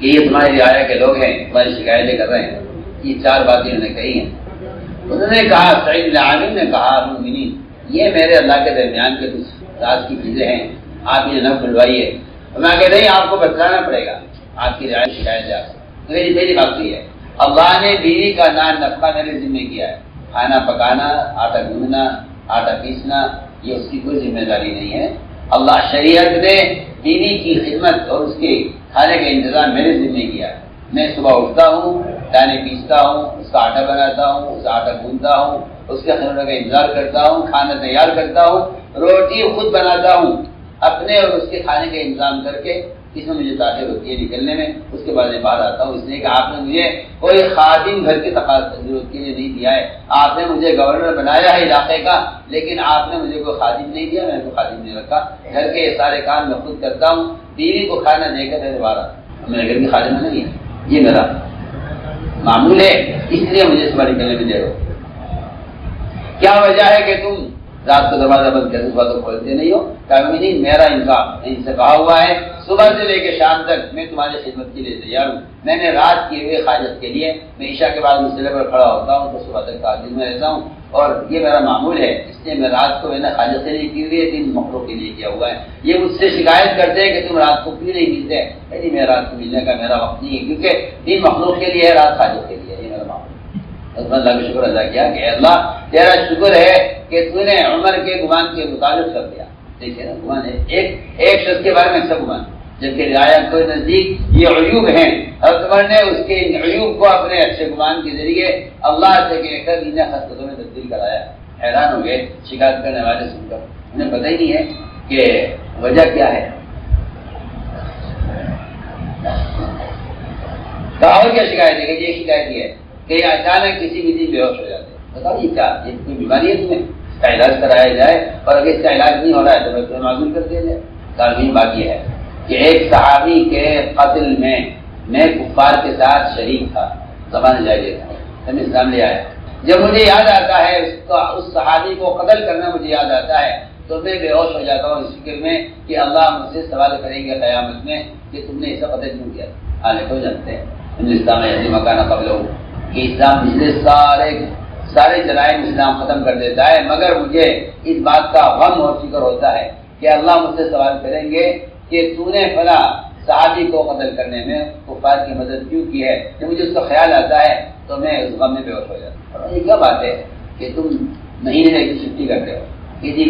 A: کہ یہ تمہاری رعایا کے لوگ ہیں، تمہاری شکایتیں کر رہے ہیں. یہ چار باتیں انہوں نے کہی ہیں. انہوں نے کہا سعید بن عامر نے کہا مومنین یہ میرے اللہ کے درمیان کے کچھ راز کی چیزیں ہیں، آپ یہ نہ کھلوائیے میں کہ نہیں آپ کو بتلانا پڑے گا، آپ کی رعایت شکایت جا سکتی۔ میری بات یہ ہے، اللہ نے بیوی کا نان نفقہ میرے ذمہ کیا ہے، کھانا پکانا، آٹا گوندنا، آٹا پیسنا، یہ اس کی کوئی ذمہ داری نہیں ہے۔ اللہ شریعت نے بیوی کی خدمت اور اس کے کھانے کا انتظام میرے ذمہ کیا ہے۔ میں صبح اٹھتا ہوں، دانے پیستا ہوں، اس کا آٹا بناتا ہوں، اس کا آٹا گوندتا ہوں، اس کے کھانے کا انتظار کرتا ہوں، کھانا تیار کرتا ہوں، روٹی خود بناتا ہوں اپنے اور اس کے کھانے کا انتظام کر کے، اس میں مجھے تاخیر ہوتی ہے نکلنے میں، اس کے بعد میں باہر آتا ہوں، اس لیے کہ آپ نے مجھے کوئی خادم گھر کی ضرورت کے لیے نہیں دیا ہے۔ آپ نے مجھے گورنر بنایا ہے علاقے کا، لیکن آپ نے مجھے کوئی خادم نہیں دیا، میں نے کوئی خادم نہیں رکھا۔ گھر کے سارے کام میں خود کرتا ہوں، بیوی کو کھانا دے کر میرے باہر آتا ہوں، میرے گھر کی خادم نہیں ہے، یہ میرا معمول ہے، اس لیے مجھے صبح نکلنے میں دیر ہو۔ کیا وجہ ہے کہ تم رات کو دروازہ بند کرتے صبح تو کھولتے نہیں ہو؟ کہا نہیں، میرا انصاف ان سے کہا ہوا ہے صبح سے لے کے شام تک میں تمہاری خدمت کے لیے تیار ہوں۔ میں نے رات کی ہوئے حاجت کے لیے میں عشاء کے بعد مسئلے پر کھڑا ہوتا ہوں تو صبح تک تعجیل میں رہتا ہوں، اور یہ میرا معمول ہے، اس لیے میں رات کو میں نے حاجت سے نہیں کی ہوئی ہے، دن مخلوق کے لیے کیا ہوا ہے۔ یہ مجھ سے شکایت کرتے ہیں کہ تم رات کو کیوں نہیں ملتے؟ نہیں، میں رات کو ملنے کا میرا وقت نہیں ہے، کیونکہ دن مخلوق کے لیے ہے، رات حاجت کے لیے، یہ میرا معمول ہے۔ اللہ کا شکر ادا کیا کہ اللہ تیرا شکر ہے کہ تو نے عمر کے گمان کے مطابق کر دیا۔ دیکھیے نا، گمان ہے ایک شخص کے بارے میں اچھا گمان، جبکہ رعایا کے نزدیک یہ عیوب ہیں، حضرت عمر نے اس کے عیوب کو اپنے اچھے گمان کے ذریعے اللہ سے کہہ کر انہیں خصلتوں میں تبدیل کرایا۔ حیران ہو گئے شکایت کرنے والے سن کر، انہیں پتہ ہی نہیں ہے کہ وجہ کیا ہے۔ اور کیا شکایت ہے؟ کہ یہ شکایت یہ ہے کہ اچانک کسی بھی دن بے ہوش ہو جاتے ہیں۔ بتاؤ یہ کیا، یہ کوئی بیماری ہے تمہیں؟ اس کا علاج کرایا جائے، اور اگر اس کا علاج نہیں ہو رہا ہے تو ڈاکٹر معذور کر دیا جائے۔ تعلیم بات یہ ہے کہ ایک صحابی کے قتل میں کفار کے ساتھ شریک تھا، زبان جاہلیت تھا، میں اسلام لے آیا۔ جب مجھے یاد آتا ہے اس صحابی کو قتل کرنا مجھے یاد آتا ہے تو میں بے ہوش ہو جاتا ہوں اس فکر میں کہ اللہ مجھ سے سوال کریں گے قیامت میں کہ تم نے اسے قتل کیوں کیا۔ حالانکہ تو جانتے ہیں ہندوستان میں ایسی مکانہ قبل ہو کہ اسلام پچھلے سارے جرائم اسلام ختم کر دیتا ہے، مگر مجھے اس بات کا غم اور فکر ہوتا ہے کہ اللہ مجھ سے سوال کریں گے کہ تو نے فلاں صحابی کو قتل کرنے میں کفار کی مدد کیوں کی ہے۔ جب مجھے اس کا خیال آتا ہے تو میں اس غم میں بے ہوش ہو جاتا ہوں۔ یہ کیا بات ہے کہ تم مہینے میں ایک چھٹی کرتے ہو کہ جی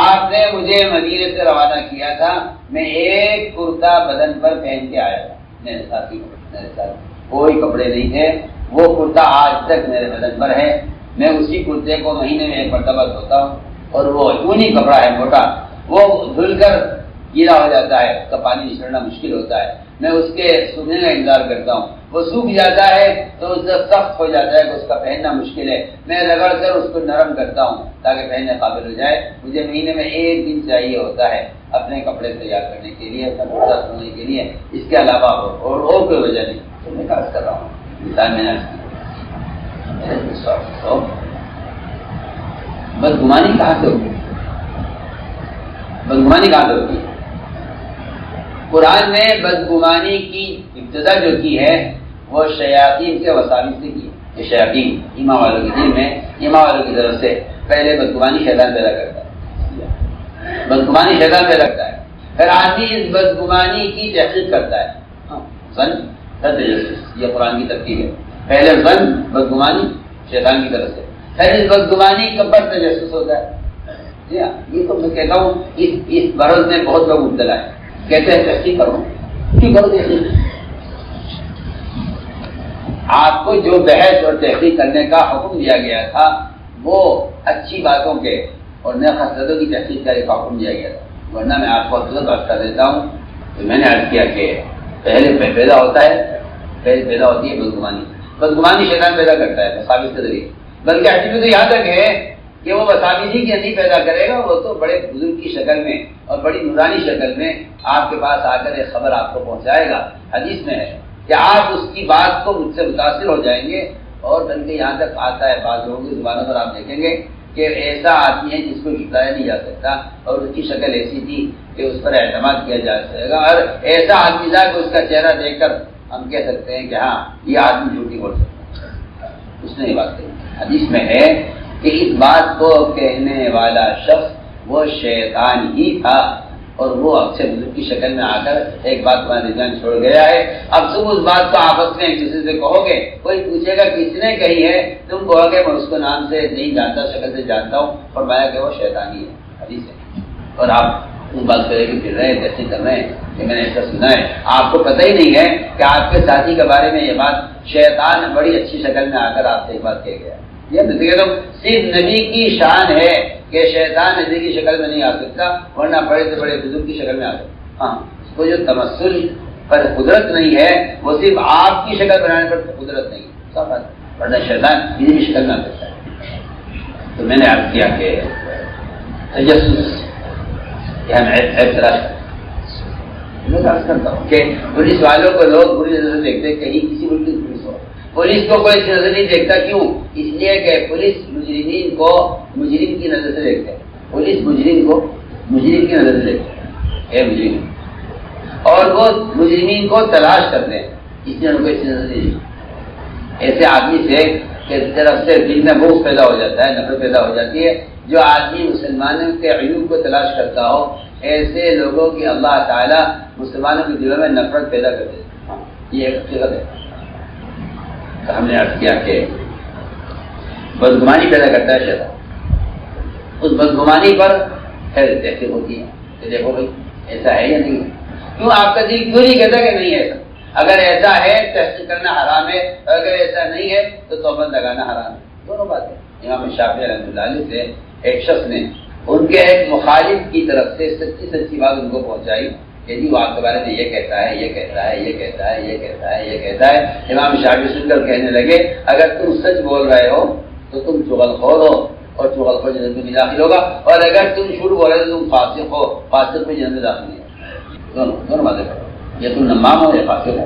A: آپ نے مجھے مدینے سے روانہ کیا تھا، میں ایک کرتا بدن پر پہن کے آیا تھا، میرے ساتھ کوئی کپڑے نہیں تھے، وہ کرتا آج تک میرے بدن پر ہے، میں اسی کرتے کو مہینے میں ایک مرتبہ دھوتا ہوں، اور وہ اونی کپڑا ہے موٹا، وہ دھل کر گیلا ہو جاتا ہے، اس کا پانی نچوڑنا مشکل ہوتا ہے، میں اس کے سوکھنے کا انتظار کرتا ہوں، وہ سوکھ جاتا ہے تو اس سے سخت ہو جاتا ہے کہ اس کا پہننا مشکل ہے، میں رگڑ کر اس کو نرم کرتا ہوں تاکہ پہننے قابل ہو جائے۔ مجھے مہینے میں ایک دن چاہیے ہوتا ہے اپنے کپڑے تیار کرنے کے لیے، اپنا کرتا دھونے کے لیے، اس کے علاوہ اور کوئی وجہ نہیں۔ تو میں کیا کر رہا ہوں، مثال میں نے بدگمانی کہاں سے ہوتی ہے؟ بدگمانی کہاں سے ہوتی ہے؟ قرآن نے بدگمانی کی ابتدا جو کی ہے وہ شیاطین کے وساوس سے کی ہے۔ یہ شیاطین ایمان والوں کے دل میں، ایمان والوں کی طرف سے پہلے بدگمانی شیطان پیدا کرتا ہے، بدگمانی شیطان پیدا کرتا ہے، پھر آدمی اس بدگمانی کی تحقیق کرتا ہے، ظن تجسس، یہ قرآن کی ترتیب ہے۔ پہلے ظن بدگمانی شیطان کی طرف سے، پھر اس بدگمانی پر تجسس ہوتا ہے۔ جی ہاں، یہ تو میں کہتا ہوں اس برس میں بہت لوگ مبتلا ہے، کہتے ہیں تحقیق کرو، کیوں کرو تحقیق؟ آپ کو جو بحث اور تحقیق کرنے کا حکم دیا گیا تھا وہ اچھی باتوں کے اور نئے خصلتوں کی تحقیق کا ایک حکم دیا گیا تھا، ورنہ میں آپ کو اکثر بات کر دیتا ہوں۔ تو میں نے عرض کیا کہ پہلے پیدا ہوتا ہے، پہلے پیدا ہوتی ہے بدگمانی، بدگمانی شیطان پیدا کرتا ہے وساوس کے ذریعے، بلکہ حدیث تو یہاں تک ہے کہ وہ وساوس ہی نہیں پیدا کرے گا، وہ تو بڑے بزرگ کی شکل میں اور بڑی نورانی شکل میں آپ کے پاس آ کر ایک خبر آپ کو پہنچائے گا۔ حدیث میں ہے کہ آپ اس کی بات کو مجھ سے متاثر ہو جائیں گے، اور بلکہ یہاں تک آتا ہے بعض لوگوں کی زبانوں پر آپ دیکھیں گے کہ ایسا آدمی ہے جس کو جھٹلایا نہیں جا سکتا، اور اس کی شکل ایسی تھی کہ اس پر اعتماد کیا جا سکے گا، اور ایسا آدمی تھا کہ اس کا چہرہ دیکھ کر ہم کہہ سکتے ہیں کہ ہاں یہ آدمی جھوٹی بول سکتا ہے، اس نے یہ بات کہی۔ حدیث میں ہے کہ اس بات کو کہنے والا شخص وہ شیطان ہی تھا اور وہ اچھے بزرگ کی شکل میں آ کر ایک بات تمہارے ذہن چھوڑ گیا ہے، اب تم اس بات کو آپس میں ایک دوسرے سے کہو گے، کوئی پوچھے گا کس نے کہی ہے، تم کہو گے میں اس کو نام سے نہیں جانتا، شکل سے جانتا ہوں، فرمایا کہ وہ شیطانی ہے، حدیث ہے، اور آپ اس بات کو لے کے پھر رہے ہیں، تحقیق کر رہے ہیں کہ میں نے ایسا سنا ہے، آپ کو پتہ ہی نہیں ہے کہ آپ کے ساتھی کے بارے میں یہ بات شیطان بڑی اچھی شکل میں آ کر آپ سے ایک بات کہہ گیا۔ یہ صرف نبی کی شان ہے کہ شیطان نبی کی شکل میں نہیں آ سکتا، ورنہ بڑے سے بڑے بزرگ کی شکل میں آ سکتا۔ ہاں، اس کو جو تمثل پر قدرت نہیں ہے وہ صرف آپ کی شکل بنانے پر قدرت نہیں ہے، سب بات، ورنہ شیطان کسی بھی شکل میں آ سکتا ہے۔ تو میں نے عرض کیا کہ تجسس ہم عیب تلاش کرتا ہوں کہ پولیس والوں کو لوگ بری نظر سے دیکھتے، کہیں کسی ملک کی پولیس ہو، پولیس کو کوئی نظر نہیں دیکھتا، کیوں؟ اس لیے کہ پولیس مجرمین کو مجرم کی نظر سے دیکھتے ہیں، پولیس مجرم کو مجرم کی نظر سے دیکھتے ہیں، مجرم، اور وہ مجرمین کو تلاش کرتے ہیں، اس لیے ان کو اس نظر نہیں دیکھتے۔ ایسے آدمی سے کہ طرف سے دل میں بغض پیدا ہو جاتا ہے، نفرت پیدا ہو جاتی ہے، جو آدمی مسلمانوں کے عیوب کو تلاش کرتا ہو، ایسے لوگوں کی اللہ تعالیٰ مسلمانوں کے دلوں میں نفرت پیدا کر دیتے ہیں، یہ ایک حقیقت ہے۔ تو ہم نے عرض کیا کہ بدگمانی پیدا کرتا ہے شیطان، اس بدگمانی پر خیر تحقیق ہوتی ہے کہ دیکھو بھائی ایسا ہے یا نہیں ہے، کیوں آپ کا دل کیوں نہیں کہتا کہ نہیں ہے ایسا؟ اگر ایسا ہے تحقیق کرنا حرام ہے، اگر ایسا نہیں ہے تو توبہ لگانا حرام ہے، دونوں باتیں۔ امام شافعی رحمۃ اللہ علیہ سے ایک شخص نے ان کے ایک مخالف کی طرف سے سچی بات ان کو پہنچائی کہ جی وہ آپ کے بارے میں یہ کہتا ہے، یہ کہتا ہے، یہ کہتا ہے، یہ کہتا ہے، یہ کہتا ہے۔ امام شافعی سن کر کہنے لگے اگر تم سچ بول رہے ہو تو تم چغلخور ہو، اور چغلخور جنت میں داخل ہوگا، اور اگر تم جھوٹ بول رہے ہو تو تم فاسق ہو، فاسق میں جنت میں داخل نہیں ہوگا۔ دونوں باتیں کرو، یہ تم نمام ہو یا فاسق ہو،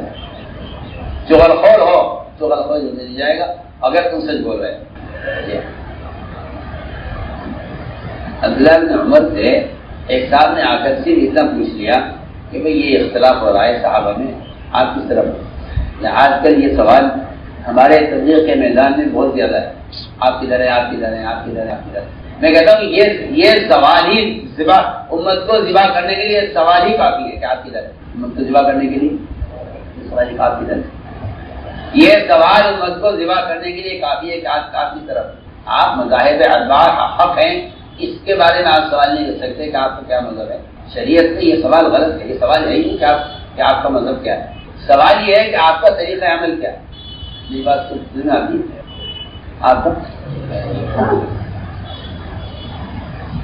A: چغلخور ہو، چغلخور جنت میں نہیں جائے گا اگر تم سچ بول رہے ہو۔ عبداللہ بن عمر سے ایک صاحب نے آ کر صرف اتنا پوچھ لیا کہ بھئی یہ اختلاف ہو رہا ہے صحابہ میں، آپ کس طرف ہیں؟ آج کل یہ سوال ہمارے تبلیغ کے میدان میں بہت زیادہ ہے، آپ کدھر ہیں، آپ کدھر ہیں، آپ کدھر ہیں، آپ کدھر ہیں۔ میں کہتا ہوں یہ سوال ہی ذبح امت کو ذبح کرنے کے لیے سوال ہی کافی ہے کہ آپ کدھر ہیں، امت کو ذبح کرنے کے لیے سوال ہی آپ کدھر ہیں، یہ سوال امت کو ذبح کرنے کے لیے کافی ہے کہ آپ کس طرف ہیں۔ آپ مذاہب اربعہ حق ہیں، اس کے بارے میں آپ سوال نہیں کر سکتے کہ آپ کا کیا مذہب ہے، شریعت میں یہ سوال غلط ہے، یہ سوال ہے ہی نہیں کہ آپ کا مذہب کیا ہے، سوال یہ ہے کہ آپ کا طریقہ عمل کیا ہے۔ یہ بات تو میں آتی ہے آپ کا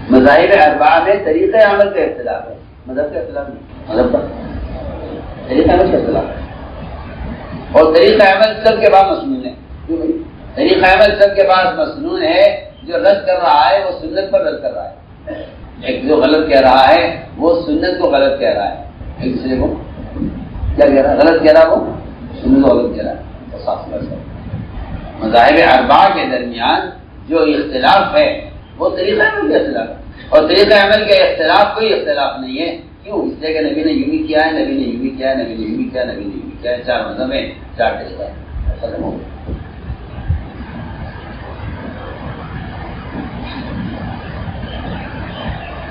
A: مذاہب اربعہ میں طریقہ عمل کا اختلاف ہے، مذہب کا اختلاف نہیں، مذہب کا طریقہ عمل کا اختلاف ہے، اور طریقہ عمل سب کے بعد مسنون ہے۔ طریقہ عمل سب کے بعد مسنون ہے، جو رد کر رہا ہے وہ سنت پر رد کر رہا ہے، ایک جو غلط کہہ رہا ہے وہ سنت کو غلط کہہ رہا ہے، ایک دوسرے کو کیا کہہ رہا ہے، غلط کہہ رہا ہے، وہ سنت کو غلط کہہ رہا ہے۔ مذاہب اربعہ کے درمیان جو اختلاف ہے وہ طریقہ عمل کا اختلاف ہے، اور طریقہ عمل کے اختلاف کوئی اختلاف نہیں ہے، کیوں؟ اس لیے کہ نبی نے یوں بھی کیا ہے، نبی نے یوں بھی کیا ہے، نبی نے یوں بھی کیا ہے، نبی نے یوں بھی کیا ہے، چار مذہب ہیں، چار طریقہ ہے، ختم ہو گیا۔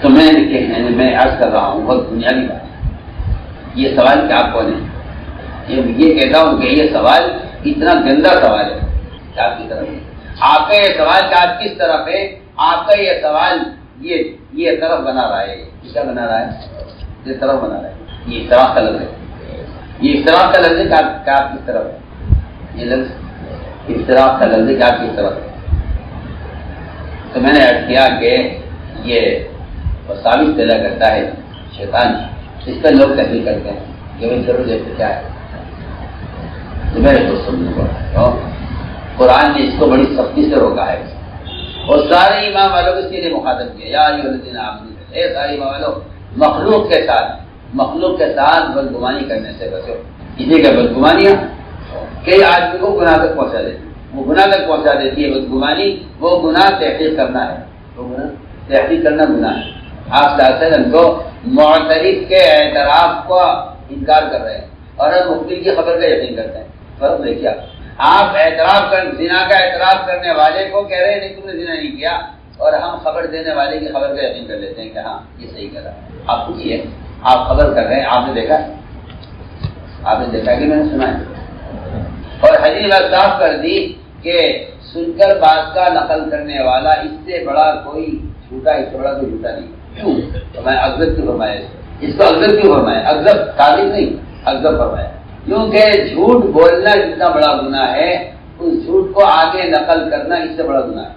A: تو میں عرض کر رہا ہوں بہت بنیادی بات، یہ سوال کہ آپ کون ہیں، یہ کہتا ہوں کہ یہ سوال اتنا گندا سوال ہے کہ آپ کی طرف ہے، آپ کا یہ سوال کہ آپ کس طرف ہے، آپ کا یہ سوال یہ طرف بنا رہا ہے، کیا بنا رہا ہے، یہ طرف بنا رہا ہے، یہ اختلاف کا لفظ ہے، یہ اختلاف کا لفظ ہے کہ آپ کس طرف ہے، یہ لفظ اختلاف کا لفظ ہے کہ آپ کس طرف ہے۔ تو میں نے عرض کیا کہ یہ وساوس پیدا کرتا ہے شیطان، اس پر لوگ تحقیق کرتے ہیں کہ بھائی چلو دیکھتے کیا ہے، تو میرے کو سننے کو قرآن نے اس کو بڑی سختی سے روکا ہے، اور سارے ایمان والوں کو اس کے لیے مخاطب کیا، یا ایھا الذین آمنوا، اے سارے ایمان والوں مخلوق کے ساتھ بدگمانی کرنے سے بچو۔ اسی کا بدگمانیاں کئی آدمی کو گناہ تک پہنچا دیتی، وہ گناہ تک پہنچا دیتی ہے بدگمانی، وہ گناہ تحقیق کرنا ہے، وہ گناہ تحقیق کرنا گناہ ہے۔ آپ صلی اللہ علیہ وسلم تو معترف کے اعتراف کو انکار کر رہے ہیں اور ہم مخبر کی خبر کا یقین کرتے ہیں، فرق دیکھیے آپ اعتراف زنا کا اعتراف کرنے والے کو کہہ رہے ہیں نہیں تم نے زنا نہیں کیا، اور ہم خبر دینے والے کی خبر کا یقین کر لیتے ہیں کہ ہاں یہ صحیح کر رہا ہے۔ آپ پوچھیے، آپ خبر کر رہے ہیں، آپ نے دیکھا کہ میں نے سنا ہے؟ اور حدیث میں صاف کر دی کہ سن کر بات کا نقل کرنے والا اس سے بڑا کوئی جھوٹا، اس سے بڑا کوئی جھوٹا نہیں۔ کیوں؟ تو میں اکذب کیوں فرمایا اس کو اکذب کیوں فرمایا؟ اکذب تعریف نہیں، اکذب فرمایا، کیونکہ جھوٹ بولنا جتنا بڑا گناہ ہے، اس جھوٹ کو آگے نقل کرنا اس سے بڑا گناہ ہے۔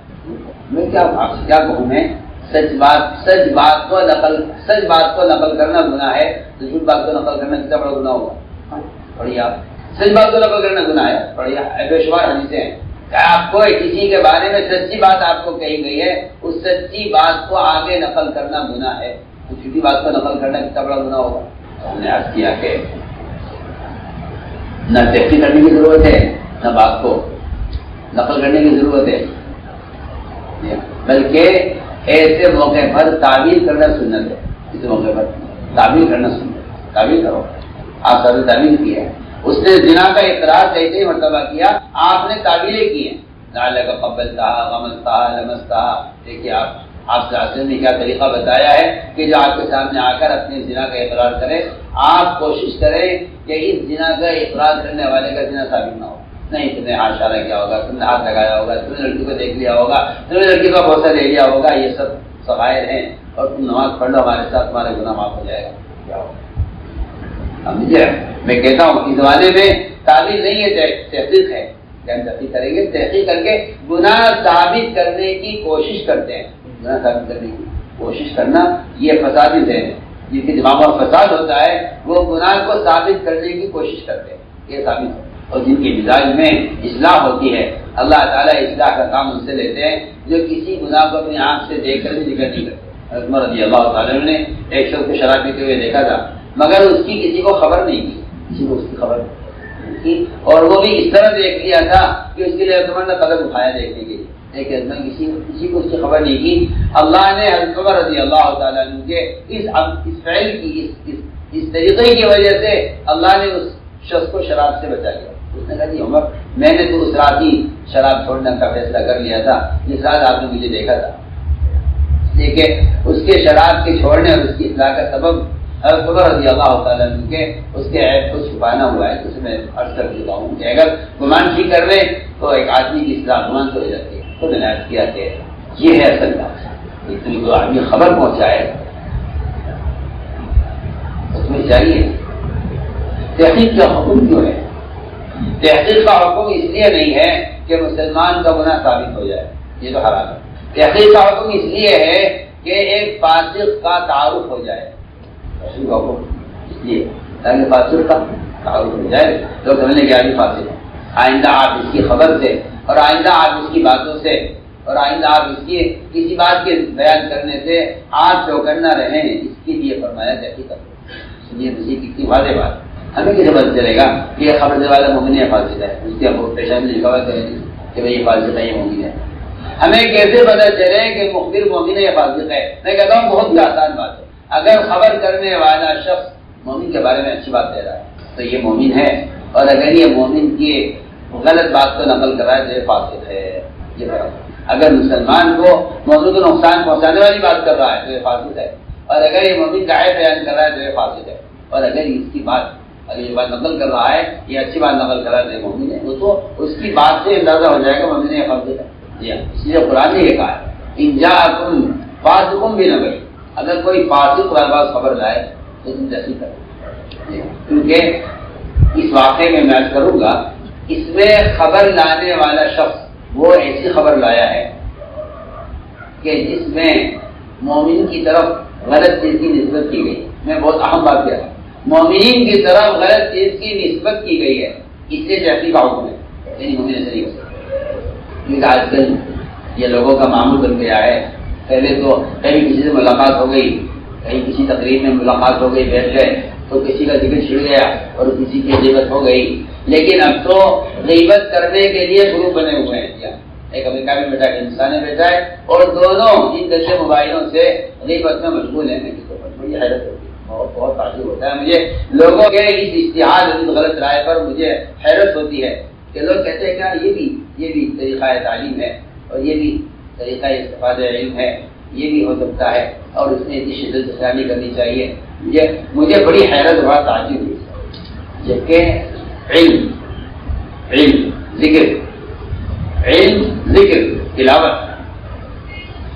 A: میں کیا کہوں، میں سچ بات کو نقل کرنا گناہ ہے، تو جھوٹ بات کو نقل کرنا کتنا بڑا گناہ ہوگا؟ پڑھیے آپ، سچ بات کو نقل کرنا گناہ ہے، پڑھیے بے شمار حدیثیں ہیں کہ آپ کو کسی کے بارے میں سچی بات آپ کو کہی گئی ہے، اس سچی بات کو آگے نقل کرنا گناہ ہے، تو جھوٹی بات کو نقل کرنا کتنا بڑا گناہ ہوگا؟ ہم نے عرض کیا کہ نہ تحقیق کرنے کی ضرورت ہے، نہ بات کو نقل کرنے کی ضرورت ہے، بلکہ ایسے موقع پر تعبیر کرنا سنت ہے۔ اس موقع پر تعبیر کرنا سنت ہے، تعبیر کرو۔ آپ سب نے تعبیر کی ہے، اس نے زنا کا اقرار کئی مرتبہ کیا، آپ نے تعبیریں کی ہیں، لعلک قبلتھا غمزتھا لمستھا۔ دیکھیے آپ سے نے کیا طریقہ بتایا ہے کہ جو آپ کے سامنے آ کر اپنے زنا کا اقرار کرے، آپ کوشش کریں کہ اس زنا کا اقرار کرنے والے کا زنا ثابت نہ ہو۔ نہیں، تم نے ہاتھ اشارہ کیا ہوگا، تم نے ہاتھ لگایا ہوگا، تم نے لڑکی کو دیکھ لیا ہوگا، تم نے لڑکی کا بوسہ لے لیا ہوگا، یہ سب صغائر ہیں، اور تم نماز پڑھ لو ہمارے ساتھ، تمہارا گناہ معاف ہو جائے گا۔ کیا ہوگا؟ میں کہتا ہوں اس زمانے میں تعبیر نہیں ہے، تحقیق ہے کہ ہم تحقیق کریں گے، تحقیق کر کے گناہ ثابت کرنے کی کوشش کرتے ہیں۔ گناہ ثابت کرنے کی کوشش کرنا یہ فسادی ہے، جن کے دماغ میں فساد ہوتا ہے وہ گناہ کو ثابت کرنے کی کوشش کرتے ہیں، یہ ثابت ہے، اور جن کے مزاج میں اصلاح ہوتی ہے اللہ تعالیٰ اصلاح کا کام ان سے لیتے ہیں، جو کسی گناہ کو اپنی آنکھ سے دیکھ کر بھی ذکر نہیں کرتے۔ عمر رضی اللہ تعالیٰ نے ایک شخص کو شراب پیتے ہوئے دیکھا تھا، مگر اس کی کسی کو خبر نہیں کی، کسی کو اس کی خبر نہیں کی، اور وہ بھی اس طرح دیکھ لیا تھا کہ اس کے لیے عمر نے قدم اٹھایا دیکھنے کے لیے، لیکن کسی کو اس کی خبر نہیں کی۔ اللہ نے حضرت عمر رضی اللہ تعالیٰ عنہ کے اس فعل کی، اس طریقے کی وجہ سے اللہ نے اس شخص کو شراب سے بچا لیا۔ اس نے کہا کہ عمر، میں نے تو اس رات ہی شراب چھوڑنے کا فیصلہ کر لیا تھا جس رات آپ نے مجھے دیکھا تھا، لیکن اس کے شراب کے چھوڑنے اور اس کی اصلاح کا سبب حضرت عمر رضی اللہ تعالیٰ عنہ کے اس کے عیب کو چھپانا ہوا ہے۔ تو اسے میں عرض کر چکا ہوں کہ اگر گمان ٹھیک کر لے تو ایک آدمی کی اصلاح گمان سے ہو جاتی ہے۔ تو میں نے عرض کیا کہ یہ ہے اصل بات، اتنی تو آدمی خبر پہنچائے اس میں چاہیے تحقیق کا حکم کیوں ہے؟ تحقیق کا حکم اس لیے نہیں ہے کہ مسلمان کا گناہ ثابت ہو جائے، یہ تو حرام ہے۔ تحقیق کا حکم اس لیے ہے کہ ایک فاسق کا تعارف ہو جائے، اس لیے تاکہ فاسق کا تعارف ہو جائے، لوگ سمجھنے کہ آدمی فاسق ہے۔ آئندہ آپ اس کی خبر سے، اور آئندہ آپ اس کی باتوں سے، اور آئندہ آپ اس کی کسی بات کے بیان کرنے سے آپ چوکنا رہیں، اس کے لیے فرمایا تحقیق کرو۔ سنیے کتنی واضح بات، ہمیں کیسے پتہ چلے گا کہ یہ خبر والا مومن ہے فاسق ہے؟ اس کی پیشہ میں لکھا ہوا کہ بھائی یہ فاسق ہے، یہ مومن ہے۔ ہمیں کیسے پتہ چلے کہ مخبر مومن ہے یا فاسق ہے؟ میں کہتا ہوں بہت ہی آسان بات ہے، اگر خبر کرنے والا شخص مومن کے بارے میں اچھی بات کہہ رہا ہے تو یہ مومن ہے، اور اگر یہ مومن کی غلط بات کو نقل کر رہا ہے تو یہ فاسق ہے۔ یہ فرق، اگر مسلمان کو مومن کو نقصان پہنچانے والی بات کر رہا ہے تو یہ فاسق ہے، اور اگر یہ مومن کا عیب بیان کر رہا ہے تو یہ فاسق ہے، اور اگر اس کی بات، اگر یہ بات نقل کر رہا ہے، یہ اچھی بات نقل کر رہا ہے تو یہ مومن ہے، وہ تو اس کی بات سے اندازہ ہو جائے گا مومن ہے یا فاسق ہے۔ جی ہاں، اس لیے قرآن نے یہ کہا ہے ان جاءکم فاسق بنبأ، اگر کوئی فاسق کے پاس خبر لائے تو تم تحقیق کرو، کیونکہ اس واقعے میں عرض کروں گا، اس میں خبر لانے والا شخص وہ ایسی خبر لایا ہے کہ جس میں مومن کی طرف غلط چیز کی نسبت کی گئی۔ میں بہت اہم بات کہہ رہا ہوں، مومنین کی طرف غلط چیز کی نسبت کی گئی ہے، اس لیے تحقیق کا حکم ہے، یعنی مومن ایسا نہیں ہو سکتا۔ کیونکہ آج کل یہ لوگوں کا معمول بن گیا ہے، پہلے تو کہیں کسی سے ملاقات ہو گئی، کہیں کسی تقریب میں ملاقات ہو گئی، بیٹھ گئے تو کسی کا ذکر چھڑ گیا اور کسی کی غیبت ہو گئی، لیکن اب تو غیبت کرنے کے لیے گروپ بنے ہوئے ہیں۔ ایک امریکہ میں بیٹھا ہے، ایک ہندوستان میں بیٹھا ہے، اور دونوں ان جیسے موبائلوں سے غیبت میں مشغول ہیں۔ بڑی حیرت ہوتی ہے، بہت تعجب ہوتا ہے مجھے لوگوں کے اس اشتہار اور اس غلط رائے پر مجھے حیرت ہوتی ہے کہ لوگ کہتے ہیں کہ یہ بھی طریقہ تعلیم ہے، اور یہ بھی طریقہ استفادہ علم ہے، یہ بھی ہو سکتا ہے، اور اس نے اتنی شدت سے خیال نہیں کرنی چاہیے۔ مجھے بڑی حیرت ہوا، تعجب ہوئی جبکہ علم ذکر تلاوت،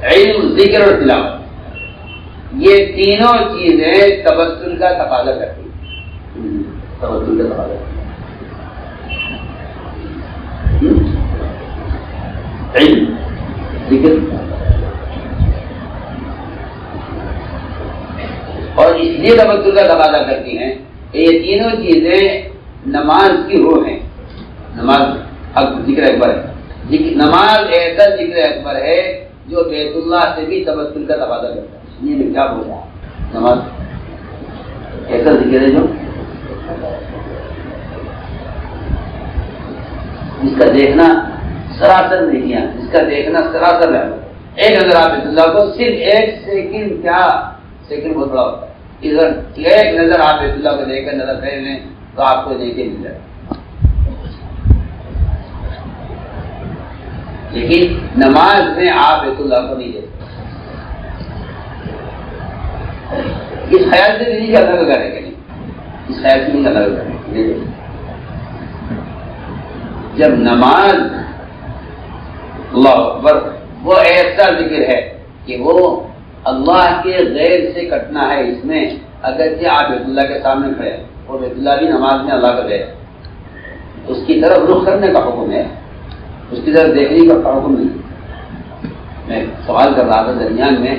A: علم ذکر اور تلاوت، یہ تینوں چیزیں تبتل کا تقاضا کرتی ہیں، تبتل کا تقاضا کرتی ہیں۔ علم ذکر اور اس لیے تبتل کا تقاضا کرتی ہیں کہ یہ تینوں چیزیں نماز کی روح ہیں۔ نماز ذکر اکبر ہے، نماز ایسا ذکر اکبر ہے جو بیت اللہ سے بھی تبتل کا تقاضا کرتا ہے۔ یہ میں کیا بول رہا ہوں، نماز ایسا ذکر ہے جو جس کا دیکھنا سراسر نہیں کیا، جس کا دیکھنا سراسر ہے۔ ایک نظر آپ بیت اللہ کو، صرف ایک سیکنڈ، کیا سیکنڈ بہت بڑا ہوتا ہے، ادھر ایک نظر آپ بیت اللہ کو دیکھ کر نظر پھیر لیں تو آپ کو دیکھے مل جائے، لیکن نماز میں آپ بیت اللہ کو نہیں دیکھتے۔ اس خیال سے نہیں کہ اللہ کا کرے گا، نہیں، اس خیال سے نہیں اللہ کا کرے گا۔ جب نماز اللہ اکبر وہ ایسا ذکر ہے کہ وہ اللہ کے غیر سے کٹنا ہے، اس میں اگرچہ آپ بیت اللہ کے سامنے کھڑے ہیں اور بیت اللہ بھی نماز میں اللہ کا غیر، اس کی طرف رخ کرنے کا حکم ہے، اس کی طرف دیکھنے کا حکم نہیں۔ میں سوال کر رہا تھا درمیان میں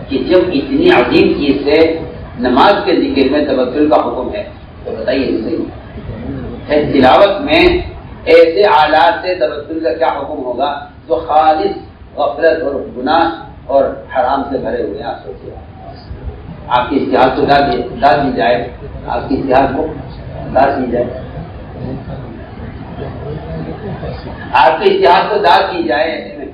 A: کہ جب اتنی عظیم چیز سے نماز کے ذکر میں تبتل کا حکم ہے تو بتائیے صحیح تلاوت میں ایسے آلات سے تبتل کا کیا حکم ہوگا جو خالص غفلت اور گناہ اور حرام سے بھرے ہوئے ہیں۔ آپ سوچیے، آپ کی اشتہاد کو داد دی جائے، آپ کی اشتہاد کو داد دی جائے، آپ کے اشتہاد کو داد دی جائے، ایسے میں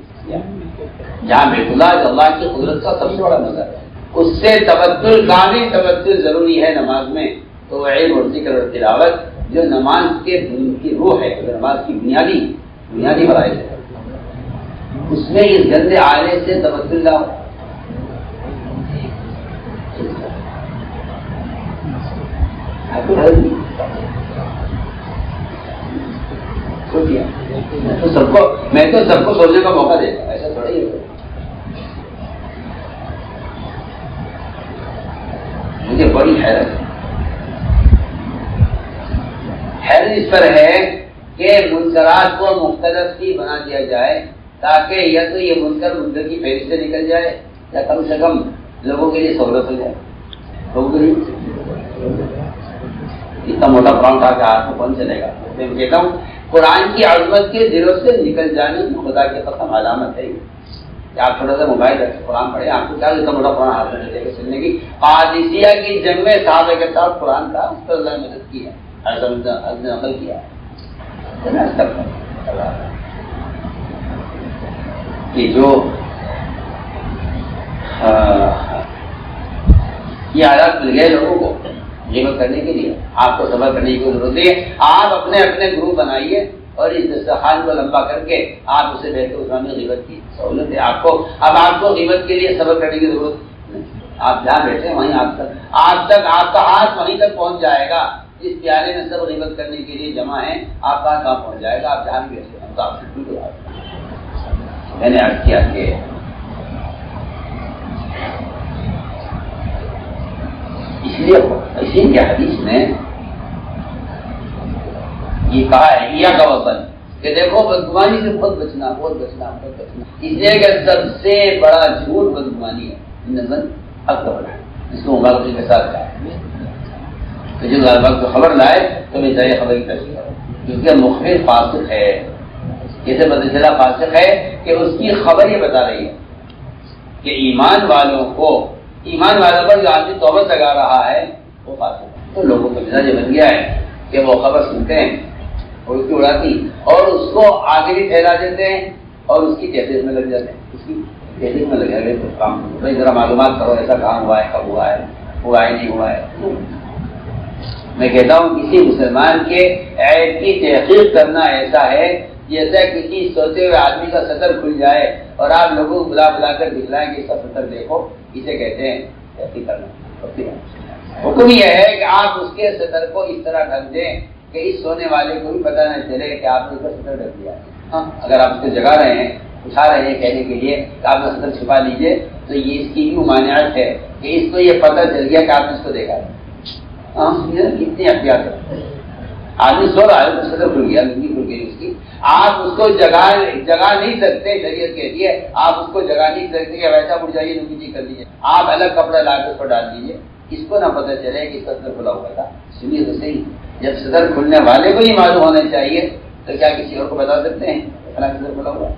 A: جہاں بیت اللہ اللہ کی قدرت کا سب سے بڑا نظر ہے، اس سے تبتل، کامل تبتل ضروری ہے نماز میں۔ تو علم اور ذکر اور تلاوت جو نماز کے کی روح ہے، نماز کی بنیادی فرائض ہے، اس میں اس گندے آلے سے تبتل نہ ہو۔ میں تو سب کو سوچنے کا موقع دیتا ہوں، ایسا تھوڑا ہی ہے۔ مجھے بڑی حیرت اس پر ہے کہ منکرات کو مختلف کی بنا دیا جائے تاکہ یا تو یہ منکر کی فہرست سے نکل جائے یا کم سے کم لوگوں کے لیے سہولت ہو جائے۔ لوگوں کے لیے اتنا موٹا قرآن اٹھا کے ہاتھ میں کون چلے گا؟ میں کہتا ہوں قرآن کی عظمت کے دلوں سے نکل جانے خدا کی قسم علامت ہے کہ آپ تھوڑا سا موبائل رکھ کے قرآن پڑھیں، آپ کو کیا اتنا موٹا قرآن ہاتھ میں لے کے چلنے کی۔ قادسیہ کی جنگ میں صحابہ کے ساتھ قرآن کا اس پر اللہ نے مدد کی ہے، عمل کیا ہے کہ جو یہ حالات مل گئے لوگوں کو غیبت کرنے کے لیے، آپ کو صبر کرنے کی ضرورت ہے۔ آپ اپنے گروپ بنائیے اور اس دسترخوان کو لمبا کر کے آپ اسے بیٹھ کے اس میں غیبت کی سہولت ہے آپ کو۔ اب آپ کو غیبت کے لیے صبر کرنے کی ضرورت نہیں، آپ جہاں بیٹھے وہیں آپ کا ہاتھ وہیں تک پہنچ جائے گا۔ اس پیالے میں سب غیبت کرنے کے لیے جمع ہیں، آپ کا کہاں پہنچ جائے گا، آپ جہاں بھی بیٹھے ہیں تو آپ سے بالکل میں نے عرض کیا کہ اسی لیے حدیث میں یہ کہا ہے یا کا وطن کہ دیکھو بدگمانی سے بہت بچنا، اس لیے کہ سب سے بڑا جھوٹ بدگمانی ہے، نظر اکبر ہے، اس کو مبارک کے ساتھ کہا کہ جو کو خبر لائے تو میں چاہیے خبر کی تصدیق کرو، کیونکہ مخبر فاسق ہے، جیسے پتہ چلا فاسق ہے کہ اس کی خبر یہ بتا رہی ہے کہ ایمان والوں پر جو آدمی توبہ لگا رہا ہے وہ فاسق ہے۔ تو لوگوں کا مزاج بن گیا ہے کہ وہ خبر سنتے ہیں اور اس کی اڑاتی اور اس کو آگے بھی پھیلا دیتے ہیں اور اس کی تحقیق میں لگ جاتے ہیں، اس کی تحقیق میں لگے ہوئے تو کام بھائی ذرا معلومات کرو، ایسا کہاں ہوا ہے، کب ہوا ہے نہیں ہوا ہے۔ میں کہتا ہوں کسی مسلمان کے عیب کی تحقیق کرنا ایسا ہے جیسا کسی سوتے ہوئے آدمی کا سطر کھل جائے اور آپ لوگوں کو بلا بلا کر دکھلائیں کہ اس کا سطر دیکھو، اسے کہتے ہیں ترقی کرنا۔ حکم یہ ہے کہ آپ اس کے سطر کو اس طرح ڈھک دیں کہ اس سونے والے کو بھی پتہ نہ چلے کہ آپ نے اس کا سطر ڈھک دیا۔ ہاں، اگر آپ اس کو جگا رہے ہیں، اٹھا رہے ہیں کہنے کے لیے کہ آپ کا سطر چھپا لیجیے، تو یہ اس کی بھی ممانعت ہے کہ اس کو یہ پتہ چل گیا کہ آپ نے اس کو دیکھا ہے۔ کتنی احتیاط ہے، آدمی سو رہا ہے تو سطر کھل گیا، لنگی کھل گئی اس کی، آپ اس کو جگا نہیں سکتے، شریعت کہتی ہے آپ اس کو جگا نہیں سکتے کہ ویسا اٹھ جائیے لنگی جی کر لیجیے، آپ الگ کپڑا لا کے اس کو ڈال دیجیے، اس کو نہ پتہ چلے کہ اس کا صدر کھلا ہوا تھا۔ سنیے تو صحیح، جب صدر کھلنے والے کو ہی معلوم ہونا چاہیے تو کیا کسی اور کو بتا سکتے ہیں فلاں صدر کھلا ہوا؟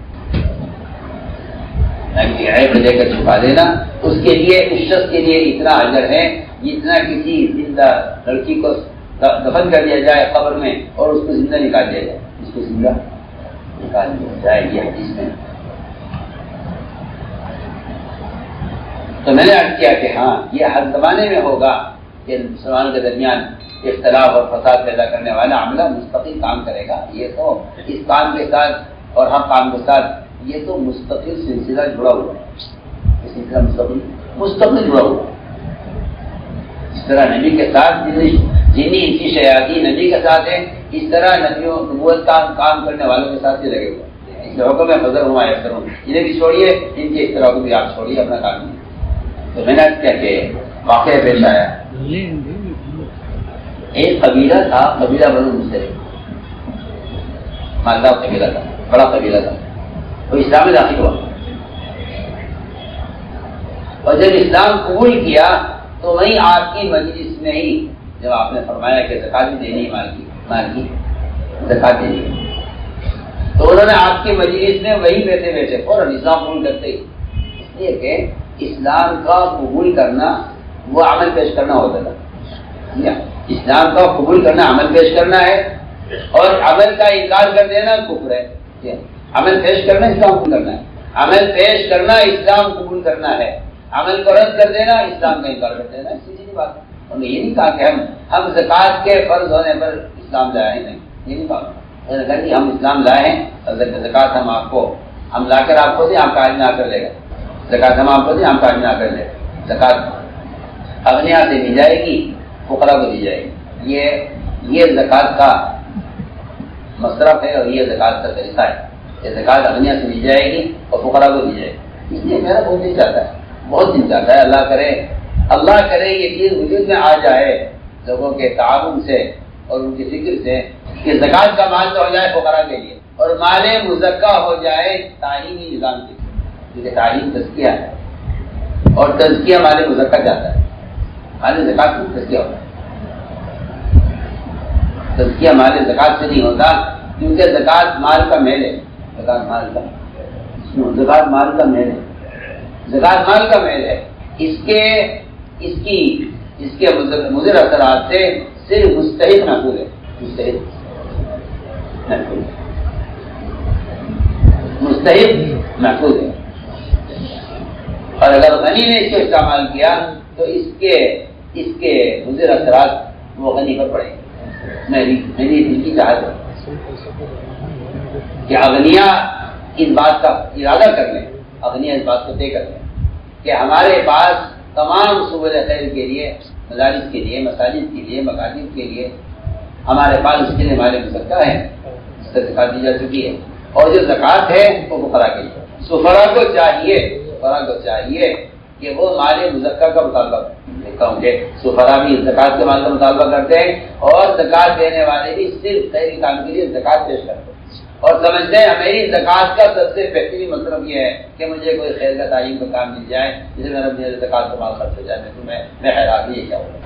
A: عیب دے کر چھپا دینا، اس کے لیے اس شخص کے لیے اتنا اجر ہے جتنا کسی زندہ لڑکی کو دفن کر دیا جائے قبر میں اور اس کو زندہ نکال دیا جائے، اس کو زندہ نکال دیا جائے، یہ حدیث میں۔ تو میں نے عرض کیا کہ ہاں یہ ہر زمانے میں ہوگا کہ مسلمانوں کے درمیان اختلاف اور فساد پیدا کرنے والا عملہ مستقل کام کرے گا، یہ تو اس کام کے ساتھ اور ہم کام کے ساتھ یہ تو مستقل سلسلہ جڑا ہوا ہے، یہ سلسلہ مستقل جڑا ہوا ہے۔ اس طرح نبی کے ساتھ جنی انسی شیاطین نبی کے ساتھ ہیں، اس طرح نبیوں نبوت کا کام کرنے والوں کے ساتھ ہی لگے ہوئے ہیں۔ اس حکم میں فضل ہوں ایسا ہوں، انہیں بھی چھوڑیے، ان کے اس طرح کو بھی آپ چھوڑیے، اپنا کام نہیں۔ تو میں نے کیا کہ واقعہ پیش آیا، ایک قبیلہ تھا، قبیلہ بنو مستلق، مالدار قبیلہ تھا، بڑا قبیلہ تھا، وہ اسلام میں داخل ہوا، اور جب اسلام قبول کیا تو وہیں آپ کی مجلس میں ہی جب آپ نے فرمایا کہ زکات بھی دینی ہے، مال کی زکات دینی ہے، تو انہوں نے آپ کی مجلس میں وہی بیٹھے فوراً اسلام قبول کرتے ہی، اس لیے کہ اسلام کا قبول کرنا وہ عمل پیش کرنا ہوتا تھا۔ اسلام کا قبول کرنا عمل پیش کرنا ہے، اور عمل کا انکار کر دینا کفر ہے۔ عمل پیش کرنا اسلام قبول کرنا ہے، عمل پیش کرنا اسلام قبول کرنا ہے، عمل کو رد کر دینا اسلام کا انکار کر دینا، سیدھی بات ہے۔ انہوں نے یہ نہیں کہا کہ ہم زکات کے فرض ہونے پر اسلام لائے ہیں، نہیں، یہ نہیں کہا۔ انہوں نے کہا کہ ہم اسلام لائے ہیں، زکات ہم لا کر آپ کو دیں، آپ کا آدمی آ کر لے گا، زکات ہم آپ کو دیں، آپ کا آدمی آ کر لے گا، زکات اغنیاء سے دی جائے گی، فقراء کو دی جائے گی، یہ زکات کا مصرف ہے اور یہ زکات کا طریقہ ہے کہ زکات اغنیاء سے دی جائے گی اور فقراء کو دی جائے گی۔ اس لیے میرا بہت دل چاہتا ہے، بہت دل چاہتا ہے، اللہ کرے یہ چیز وجود میں آ جائے لوگوں کے تعاون سے اور ان کی فکر سے کہ زکات کا مال تو ہو جائے فقراء کے لیے اور مال مزکہ ہو جائے تعلیمی نظام کے لیے، کیونکہ تعلیم تزکیہ ہے اور تزکیہ مال مزکہ جاتا ہے، مال زکات میں تزکیہ ہوتا ہے، تزکیہ مال زکات سے نہیں ہوتا، کیونکہ زکات مال کا میل ہے، زکات مال کا میل ہے، زکات مال کا میل ہے، اس کے مضر اثرات سے صرف مستحق محفوظ ہے، مستحق محفوظ ہے، اور اگر غنی نے اس کو استعمال کیا تو اس کے مضر اثرات وہ غنی پر پڑیں گے۔ میری دل کی چاہت ہے کہ اغنیاء اس بات کا ارادہ کر لیں، اغنیاء اس بات کو طے کر لیں کہ ہمارے پاس تمام سبل خیر کے لیے، مدارس کے لیے، مساجد کے لیے، مکاتب کے لیے ہمارے پاس اس کے لیے ہمارے مزکہ ہے، اس کا زکات دی جا چکی ہے، اور جو زکات ہے وہ فقراء کے لیے۔ سفراء کو چاہیے کہ وہ مال مزکہ کا مطالبہ دیکھتا ہوں کہ سفراء بھی زکات کے مال کا مطالبہ کرتے ہیں اور زکات دینے والے بھی صرف خیری کام کے لیے زکات پیش کرتے ہیں اور سمجھتے ہیں میری زکات کا سب سے بہترین مطلب یہ ہے کہ مجھے کوئی خیر کا تعلیم کا کام مل جائے جسے میرا زکات کا مال خرچ ہو جائے، میں حیران یہ کیا ہوگا۔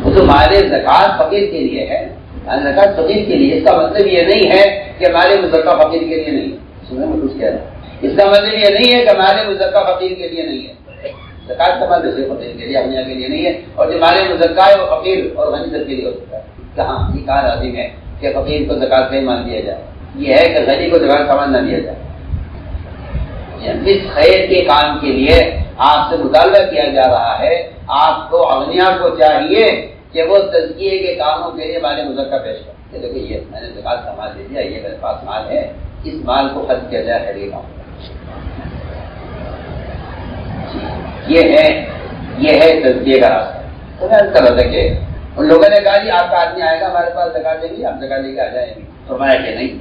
A: وہ تو مال زکات فقیر کے لیے ہے، زکات فقیر کے لیے، اس کا مطلب یہ نہیں ہے کہ مال مزکہ فقیر کے لیے نہیں ہے، سنیں میں کچھ کہہ رہا ہوں، اس کا مطلب یہ نہیں ہے کہ مال مزکہ فقیر کے لیے نہیں ہے، زکات کا مال دوسرے فقیر کے لیے، اغنیاء کے لیے نہیں ہے، اور جو مال مزکہ ہے وہ فقیر اور غنی سب کے لیے ہو سکتا ہے۔ کہاں یہ کہا لازم ہے کہ فقیر کو زکات کا ہی مال دیا جائے، یہ ہے کہ غنی کو زکات کا مال نہ دیا جائے۔ جس خیر کے کام کے لیے آپ سے مطالبہ کیا جا رہا ہے، آپ کو اغنیا کو چاہیے کہ وہ تزکیے کے کاموں کے لیے مال مزکہ پیش کریں کہ دیکھو یہ میں نے زکات کا مال دے دیا، یہ میرے پاس مال ہے، اس مال کو خرچ کیا جائے خیریہ کام۔ یہ ہے تزکیے کا راستہ۔ تو میں عرض کر رہا تھا کہ ان لوگوں نے کہا جی آپ کا آدمی آئے گا ہمارے پاس زکات دیں گے، آپ زکات لے کے آ جائیں گے۔ فرمایا کہ نہیں،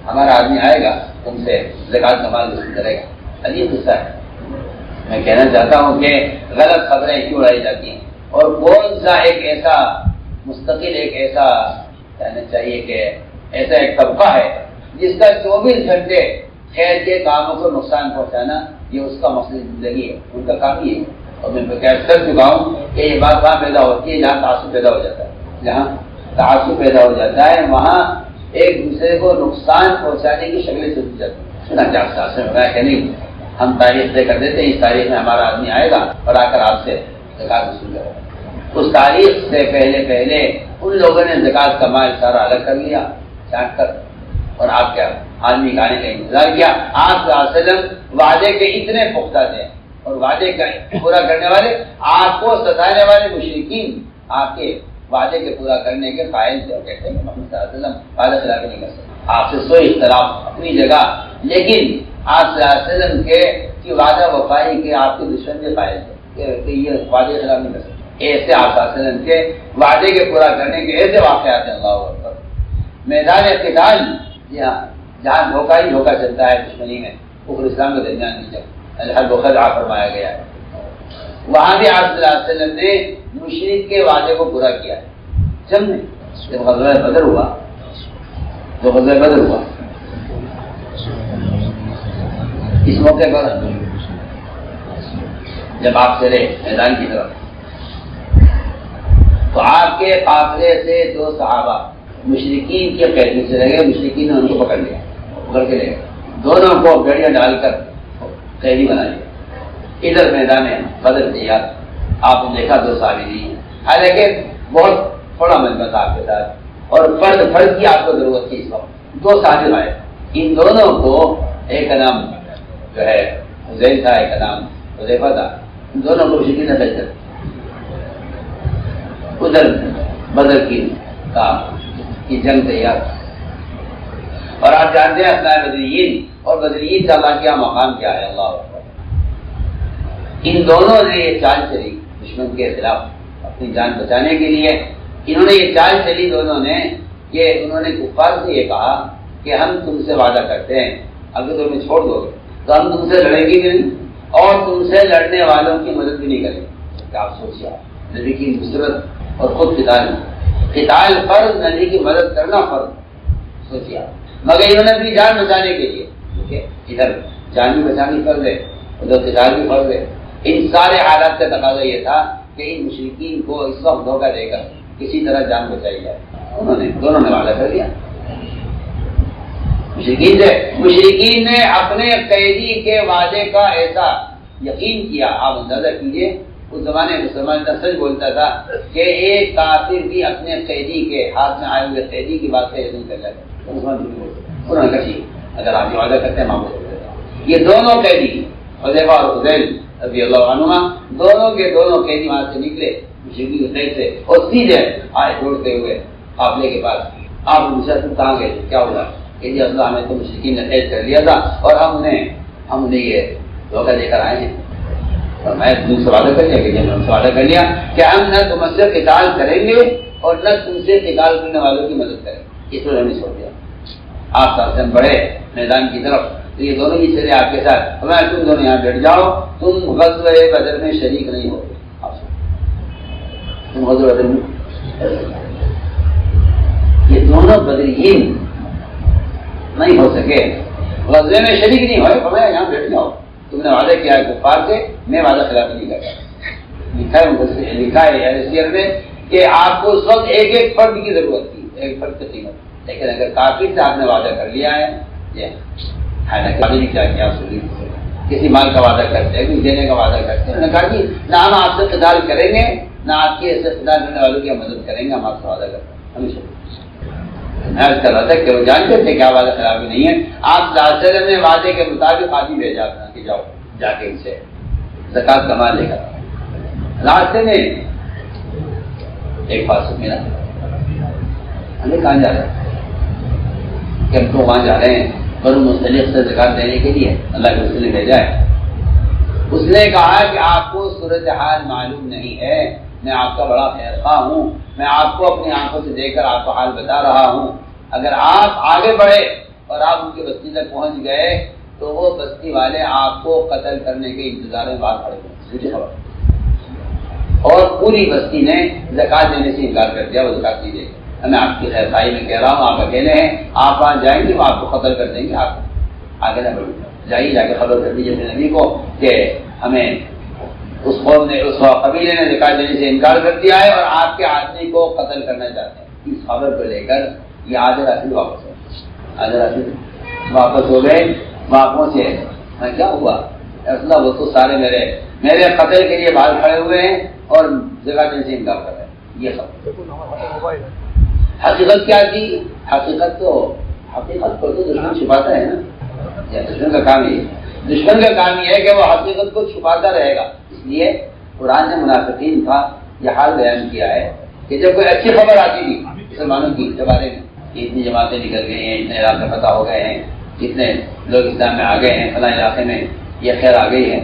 A: ہمارا آدمی آئے گا تم سے زکات کا مال وصول کرے گا۔ عجیب قصہ ہے۔ میں کہنا چاہتا ہوں کہ غلط خبریں کیوں اڑائی جاتی ہیں، اور کون سا ایک ایسا مستقل ایک ایسا کہنا چاہیے کہ ایسا ایک طبقہ ہے جس کا 24 گھنٹے خیر کے کاموں کو نقصان پہنچانا یہ اس کا مقصد زندگی ہے، ان کا کام یہ ہے۔ اور میں کہہ کر چکا ہوں کہ یہ بات وہاں پیدا ہوتی ہے جہاں تعصب پیدا ہو جاتا ہے، جہاں تعصب پیدا ہو جاتا ہے وہاں ایک دوسرے کو نقصان پہنچانے کی شکلیں سوچی جاتی ہیں۔ سنا کیا آپ سے بتایا کہ نہیں ہم تاریخ طے کر دیتے ہیں، اس تاریخ میں ہمارا آدمی آئے گا اور آ کر آپ سے زکات وصول کرے گا۔ اس تاریخ سے پہلے ان لوگوں نے زکات کا مال سارا الگ کر لیا چاٹ کر، اور آپ کیا آدمی کا آنے کا انتظار کیا۔ آپ صلی اللہ علیہ وسلم وعدے کے اتنے پختہ تھے اور وعدے کا پورا کرنے والے، آپ کو ستانے والے مشرکین آپ کے وعدے کے پورا کرنے کے قائل تھے، اور کہتے ہیں کہ محمد صلی اللہ علیہ وسلم وعدہ خلافی نہیں کر سکتے۔ آپ سے سوئی اختلاف اپنی جگہ، لیکن آپ صلی اللہ علیہ وسلم کے وعدہ وفائی کے آپ کے دشمن بھی قائل تھے کہ یہ وعدے خلاف نہیں کر سکتے۔ ایسے آپ صلی اللہ علیہ وسلم کے وعدے کے پورا کرنے کے ایسے واقعات ہیں۔ اللہ اکبر۔ میدان قتال جہاں دھوکہ ہی دھوکہ چلتا ہے دشمنی میں، کفر اسلام کے درمیان کی جنگ الحرب خدعہ فرمایا گیا ہے، وہاں بھی آپ صلی اللہ علیہ وسلم نے مشرک کے وعدے کو پورا کیا ہے۔ جنگ میں جب غزوہ بدر ہوا اس موقع پر جب آپ چلے میدان کی طرف تو آپ کے قافلے سے 2 صحابہ مشرکین کے قید سے رہ گئے، مشرکین نے ان کو پکڑ لیا، پکڑ کے لے گئے، دونوں کو گڑیاں ڈال کر قیدی بنا لیا۔ ادھر میدان بدر تیار، آپ نے دیکھا 2 صحابی نہیں ہیں، حالانکہ بہت تھوڑا مجمع تھا آپ کے ساتھ اور فرد کی آپ کو ضرورت تھی۔ اس وقت 2 صحابی آئے، ان دونوں کو ایک کا نام جو ہے حذیل تھا، ایک کا نام حذیفہ تھا، ان دونوں کو مشرکین نے قید کر ادھر بدر کی جنگ تیار، اور آپ جانتے ہیں اثناء بدریین اور بدریین کا اللہ کیا مقام کیا ہے۔ اللہ اکبر۔ ان دونوں نے یہ چال چلی دشمن کے خلاف اپنی جان بچانے کے لیے، انہوں نے یہ چال چلی دونوں نے کہ انہوں نے کفار سے یہ کہا کہ ہم تم سے وعدہ کرتے ہیں اگر تمہیں چھوڑ دو گے تو ہم تم سے لڑیں گے بھی نہیں اور تم سے لڑنے والوں کی مدد بھی نہیں کریں گے۔ کیا آپ سوچیے، نبی کی نصرت اور خود قتال فرض، نبی کی مدد کرنا فرض، سوچیے مگر انہوں نے اپنی جان بچانے کے لیے، ادھر جان بھی بچانی فرض ہے، ادھر قتال بھی فرض ہے۔ ان سارے حالات کا تقاضا یہ تھا کہ ان مشرکین کو اس وقت دھوکہ دے کر کسی طرح جان بچائی جائے۔ دونوں نے وعدہ کر لیا مشرکین نے اپنے قیدی کے وعدے کا ایسا یقین کیا۔ آپ اندازہ کیجئے اس زمانے میں مسلمان سچ بولتا تھا کہ ایک کافر بھی اپنے قیدی کے ہاتھ میں آئے ہوئے قیدی کی بات کا یقین کر جاتا ہے، انہوں نے کہا ٹھیک اگر آپ یہ وعدہ کرتے ہیں معمول ہو جاتا ہے۔ یہ دونوں قیدی حذیفہ اور حذیل رضی اللہ عنہما دونوں کے دونوں قیدی وہاں سے نکلے مشرکین کے قید سے اور سیدھے آئے دوڑتے ہوئے قافلے کے پاس۔ آپ پوچھا تم کہاں گئے، کیا ہوا؟ کہ جی اللہ ہمیں تو مشرکین نے قید کر لیا تھا اور ہم نے یہ دھوکہ دے کر آئے ہیں، اور میں تم سے وعدہ کر لیا کہ جب ہم سے وعدہ کر لیا کہ ہم نہ تم سے قتال کریں گے اور نہ تم سے قتال کرنے والوں کی مدد کریں گے، اس پر ہم نے چھوڑ دیا۔ آپ ساتھ بڑھے میدان کی طرف تو یہ دونوں ہی چلے آپ کے ساتھ، ہمیں تم دونوں یہاں بیٹھ جاؤ، تم غزوہ بدر میں شریک نہیں ہو، تم غزوہ بدر میں یہ دونوں بدریین نہیں ہو سکے، غزوے میں شریک نہیں ہوئے، ہمیں یہاں بیٹھ جاؤ، تم نے وعدہ کیا ہے کفار سے، میں وعدہ خلافی نہیں کرتا۔ لکھا ہے سیرت میں کہ آپ کو اس وقت ایک ایک فرد کی ضرورت تھی، ایک فرد کی قیمت، لیکن اگر کافر سے آپ نے وعدہ کر لیا ہے، حالانکہ کیا کیا کسی مال کا وعدہ کرتے ہیں، کچھ دینے کا وعدہ کرتے ہیں، انہوں نے کہا کہ نہ ہم آپ سے قتال کریں گے نہ آپ کے ایسے قتال کرنے والوں کی مدد کریں گے، ہم آپ سے وعدہ کرتے ہیں ہمیشہ۔ میں عرض کر رہا تھا کہ وہ جانتے تھے کیا وعدہ خلافی نہیں ہے۔ آپ صلی اللہ علیہ وسلم نے وعدے کے مطابق آدمی بھیجا تھا کہ جاؤ جا کے ان سے زکات کا مال لے کر، راستے میں ایک فاسق ملا، ہمیں کہاں جا رہے ہیں کہ ہم تو وہاں جا رہے ہیں بنو مستلق سے زکات دینے کے لیے، اللہ کے رسول نے بھیجا ہے۔ اس نے کہا کہ آپ کو صورتحال معلوم نہیں ہے، میں آپ کا بڑا خیر خواہ ہوں، میں آپ کو اپنی آنکھوں سے دیکھ کر آپ کا حال بتا رہا ہوں، اگر آپ آگے بڑھے اور آپ ان کی بستی تک پہنچ گئے تو وہ بستی والے آپ کو قتل کرنے کے انتظار میں باہر کھڑے ہوئے، مجھے خبر۔ اور پوری بستی نے زکات دینے سے انکار کر دیا، وہ زکات نہیں دے گا۔ میں آپ کی خیر خواہی میں کہہ رہا ہوں، آپ اکیلے ہیں، آپ وہاں جائیں گے وہ آپ کو قتل کر دیں گے، آپ آگے نہ بڑھیں، جائیے جا کے خبر کر دیجیے اپنے نبی کو کہ ہمیں اس قوم نے، اس قبیلے نے زکات دینے سے انکار کر دیا ہے اور آپ کے آدمی کو قتل کرنا چاہتے ہیں۔ اس خبر کو لے کر یہ آدھے راستے واپس ہو، آدھے راستے واپس ہو گئے، وہاں پہنچے، کیا ہوا؟ اصلا وہ تو سارے میرے قتل کے لیے باہر کھڑے ہوئے ہیں اور زکات دینے سے انکار کر رہے ہیں۔ یہ خبر حقیقت کیا تھی؟ حقیقت کو تو دشمن چھپاتا ہے نا، دشمن کا کام یہ، دشمن کا کام یہ ہے کہ وہ حقیقت کو چھپاتا رہے گا۔ اس لیے قرآن نے منافقین کا یہ حال بیان کیا ہے کہ جب کوئی اچھی خبر آتی تھی مسلمانوں کی کے بارے میں، اتنی جماعتیں نکل گئی ہیں، اتنے علاقے فتح ہو گئے ہیں، اتنے لوگ اسلام میں آ گئے ہیں، فلاں علاقے میں یہ خیر آ گئی ہے،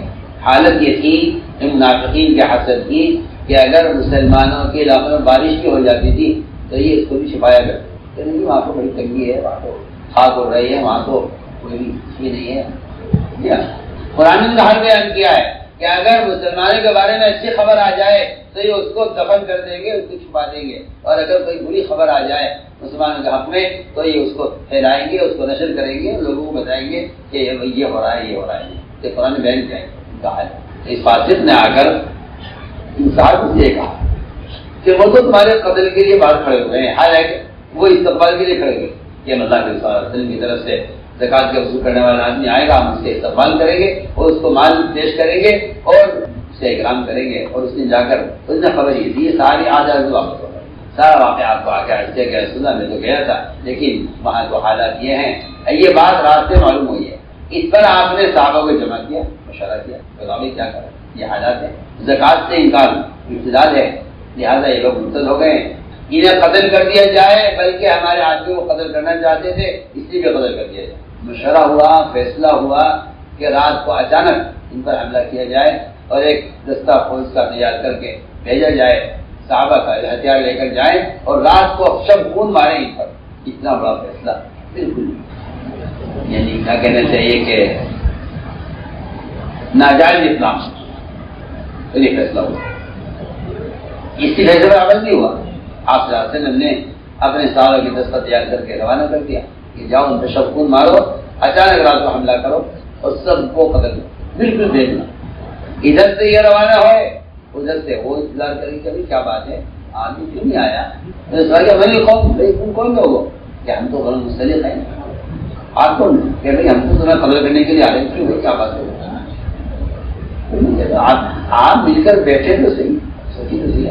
A: حالت یہ تھی منافقین کے حسد کی کہ اگر مسلمانوں کے علاقوں میں بارش بھی ہو جاتی تھی تو یہ اس کو بھی چھپایا کرتے تھے، وہاں تو بڑی تنگی ہے، وہاں تو خاک ہو رہی ہے، وہاں تو کوئی بھی نہیں ہے۔ قرآن نے حال بیان کیا ہے کہ اگر مسلمانوں کے بارے میں اچھی خبر آ جائے تو یہ اس کو دفن کر دیں گے، اس کو چھپا دیں گے، اور اگر کوئی بری خبر آ جائے مسلمانوں کے حق میں تو یہ اس کو پھیلائیں گے، اس کو نشر کریں گے، لوگوں کو بتائیں گے کہ یہ ہو رہا ہے، یہ ہو رہا ہے۔ یہ قرآن نے بیان کیا ہے۔ اس فاسق نے آ کر انصاف سے کہا کہ وہ تو تمہارے قتل کے لیے باہر کھڑے ہوئے ہیں، حالانکہ وہ استقبال کے لیے کھڑے ہوئے کہ اللہ کے رسول کی طرف سے زکات کا وصول کرنے والا آدمی آئے گا، ہم اس سے استقبال کریں گے اور اس کو مال پیش کریں گے اور اسے اکرام کریں گے۔ اور اس نے جا کر اس نے خبر یہ دی، ساری آزاد واپس ہو گئے، سارا واقعہ آپ کو آ کے عرض کیا سنا، میں تو گیا تھا لیکن وہاں تو حالات یہ ہیں، یہ بات رات سے معلوم ہوئی ہے۔ اس پر آپ نے صحابہ کو جمع کیا، مشورہ کیا، بتاؤ کیا کریں، یہ حالات ہے، زکات سے انکار ابتداد ہے، لہٰذا یہ لوگ مرتد ہو گئے، انہیں قتل کر دیا جائے، بلکہ ہمارے آدمی کو قتل کرنا چاہتے تھے اس لیے بھی قتل کر دیا جائے۔ مشورہ ہوا، فیصلہ ہوا کہ رات کو اچانک ان پر حملہ کیا جائے اور ایک دستہ فوج کا تیار کر کے بھیجا جائے، صحابہ کا ہتھیار لے کر جائیں اور رات کو شب خون مارے ان پر۔ اتنا بڑا فیصلہ بالکل یعنی کیا کہنا چاہیے کہ ناجائز اسلام، یہ فیصلہ ہوا، اس کی فیصلے پر عمل نہیں ہوا۔ آپ صلی اللہ علیہ وسلم نے اپنے صحابہ کی دستہ تیار کر کے روانہ کر دیا کہ جاؤ ان پہ شب خون مارو، اچانک رات کو حملہ کرو اور سب کو قتل کرو، بالکل دیکھنا ادھر سے یہ روانہ ہوئے ادھر سے وہ انتظار کریں کہ کیا بات ہے، آدمی کیوں نہیں آیا؟ تم کون لوگ ہو؟ کہ ہم تو غلط مستلق ہیں، آپ کون کہ بھائی ہم تو تمہیں قتل کرنے کے لیے آ رہے ہیں، کیوں کیا بات ہے؟ آپ مل کر بیٹھے تو صحیح، سوچی تو صحیح۔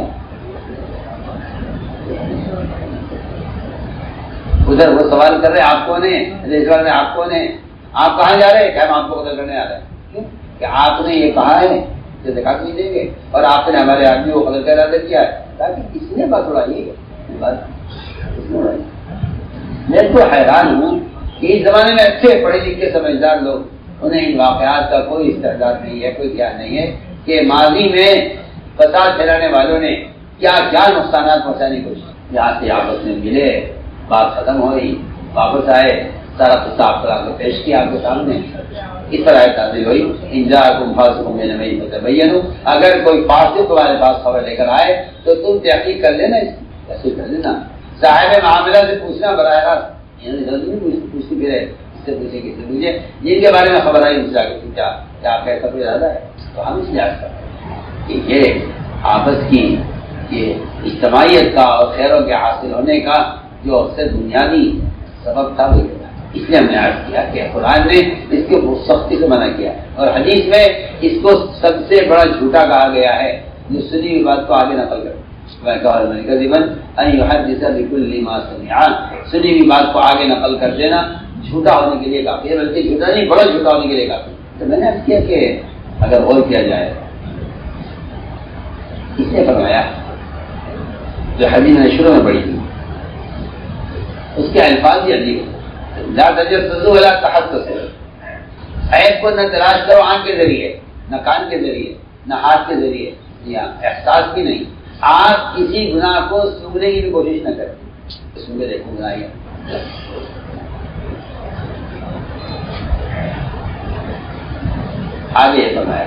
A: ادھر وہ سوال کر رہے آپ کون ہیں، سوال میں آپ کون ہیں، آپ کہاں جا رہے ہیں؟ کہ ہم آپ کو قتل کرنے آ رہے ہیں۔ کیوں کہ آپ نے یہ کہا ہے کہ زکات نہیں دیں گے اور آپ نے ہمارے آدمی کو قتل کا ارادہ کیا ہے، تاکہ کس نے بات اڑائی ہے؟ میں تو حیران ہوں کہ اس زمانے میں اچھے پڑھے لکھے سمجھدار لوگ، انہیں ان واقعات کا کوئی استعداد نہیں ہے، کوئی کیا نہیں ہے کہ ماضی میں فساد پھیلانے والوں نے کیا کیا نقصانات پہنچانے کی کوشش، یہاں سے آپس میں ملے، بات ختم ہوئی، واپس آئے، سارا قصہ آپ کو پیش کیا آپ کے سامنے، اس پر آیت نازل ہوئی ان جاءکم فاسق بنبأ فتبینوا، اگر کوئی فاسق تمہارے پاس خبر لے کر آئے تو تم تحقیق کر لینا، تحقیق کر لینا، صاحب معاملہ سے پوچھنا براہ راست، یعنی جلدی نہیں پوچھتی پھرے، اس سے پوچھے کس سے پوچھے، جن کے بارے میں خبر آئی ان سے آگے پوچھا کیا آپ کا ایسا کوئی ارادہ ہے، تو ہم اس لیے آج کرتے ہیں کہ یہ آپس کی یہ اجتماعیت کا اور خیروں کے حاصل ہونے کا جو اکثر بنیادی سبب تھا وہ اس لیے ہم نے عرض کیا کہ قرآن نے اس کو بہت سختی سے منع کیا اور حدیث میں اس کو سب سے بڑا جھوٹا کہا گیا ہے جو سنی ہوئی بات کو آگے نقل کرے، سنی ہوئی بات کو آگے نقل کر دینا جھوٹا ہونے کے لیے کافی ہے، بلکہ جھوٹا نہیں بڑا جھوٹا ہونے کے لیے کافی ہے۔ تو میں نے عرض کیا کہ اگر غور کیا جائے اس نے فرمایا جو حدیث نے شروع میں پڑھی تھی، اس کے الفاظ یہ عجیب، لا تجسسوا ولا تحسسوا، عیب کو نہ تلاش کرو آنکھ کے ذریعے، نہ کان کے ذریعے، نہ ہاتھ کے ذریعے، یا احساس بھی نہیں. آپ کسی گناہ کو سنگنے کی بھی کوشش نہ کریں، سن کے دیکھو گناہ ہے. آگے یہ فرمایا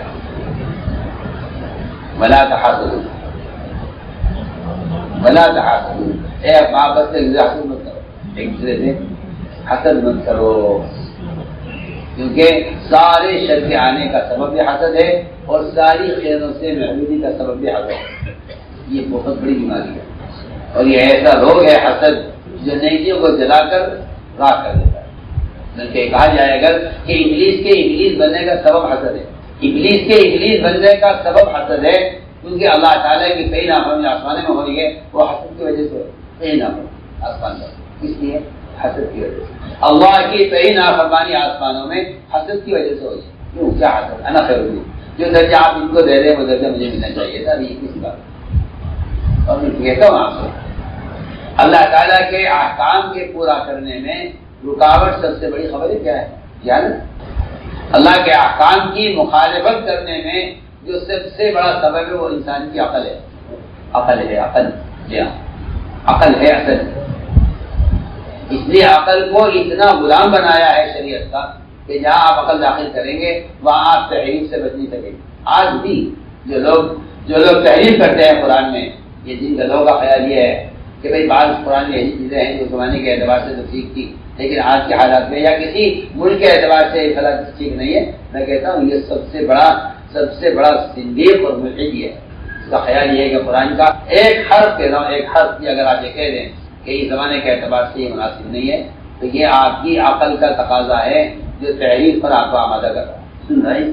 A: ولا تحاسدوا ولا تحاسدوا، اے محبت سے حسد مت کرو، ایک دوسرے سے حسد مت کرو، کیونکہ سارے شر کے آنے کا سبب بھی حسد ہے اور ساری خیروں سے محرومی کا سبب بھی حسد ہے. یہ بہت بڑی بیماری ہے اور یہ ایسا روگ ہے حسد جو نیکیوں کو جلا کر راکھ کر دیتا ہے. بلکہ کہا جائے گا کہ ابلیس کے ابلیس بننے کا سبب حسد ہے. ابلیس کے ابلیس بننے کا سبب حسد ہے، کیونکہ اللہ تعالیٰ کی کئی نافرمانی آسمان میں ہو رہی ہے، وہ حسد کی وجہ سے کئی نافرمانی آسمان میں، اس لیے حسد کی وجہ سے اللہ کی کئی نافرمانی آسمانوں میں حسد کی وجہ سے ہوئی. کیوں؟ کیا حسد؟ انا خیر منہ، جو درجہ آپ ان کو دے دیں وہ درجہ مجھے ملنا چاہیے تھا. یہ کسی بات، اور میں کہتا ہوں آپ سے اللہ تعالیٰ کے احکام کے پورا کرنے میں رکاوٹ سب سے بڑی خبر ہے کیا ہے؟ یعنی اللہ کے احکام کی مخالفت کرنے میں جو سب سے بڑا سبب ہے وہ انسان کی عقل ہے. عقل ہے، عقل، جی ہاں عقل ہے اصل. اس لیے عقل کو اتنا غلام بنایا ہے شریعت کا کہ جہاں آپ عقل داخل کریں گے وہاں آپ تحریف سے بچ نہیں سکیں گے. آج بھی جو لوگ تحریف کرتے ہیں قرآن میں، یہ جن کا لوگوں کا خیال یہ ہے کہ بھئی بعض قرآن میں ایسی چیزیں ہیں جو زمانے کے اعتبار سے تو ٹھیک تھی لیکن آج کے حالات میں یا کسی ملک کے اعتبار سے فلاں ٹھیک نہیں ہے. میں کہتا ہوں یہ سب سے بڑا زندیق اور ملحد ہے. اس کا خیال یہ ہے کہ قرآن کا ایک حرف کہہ رہا ہوں، ایک حرف کی اگر آپ یہ کہہ دیں کہ اس زمانے کے اعتبار سے یہ مناسب نہیں ہے تو یہ آپ کی عقل کا تقاضا ہے جو تحریف پر آپ کو آمادہ کر رہا ہے.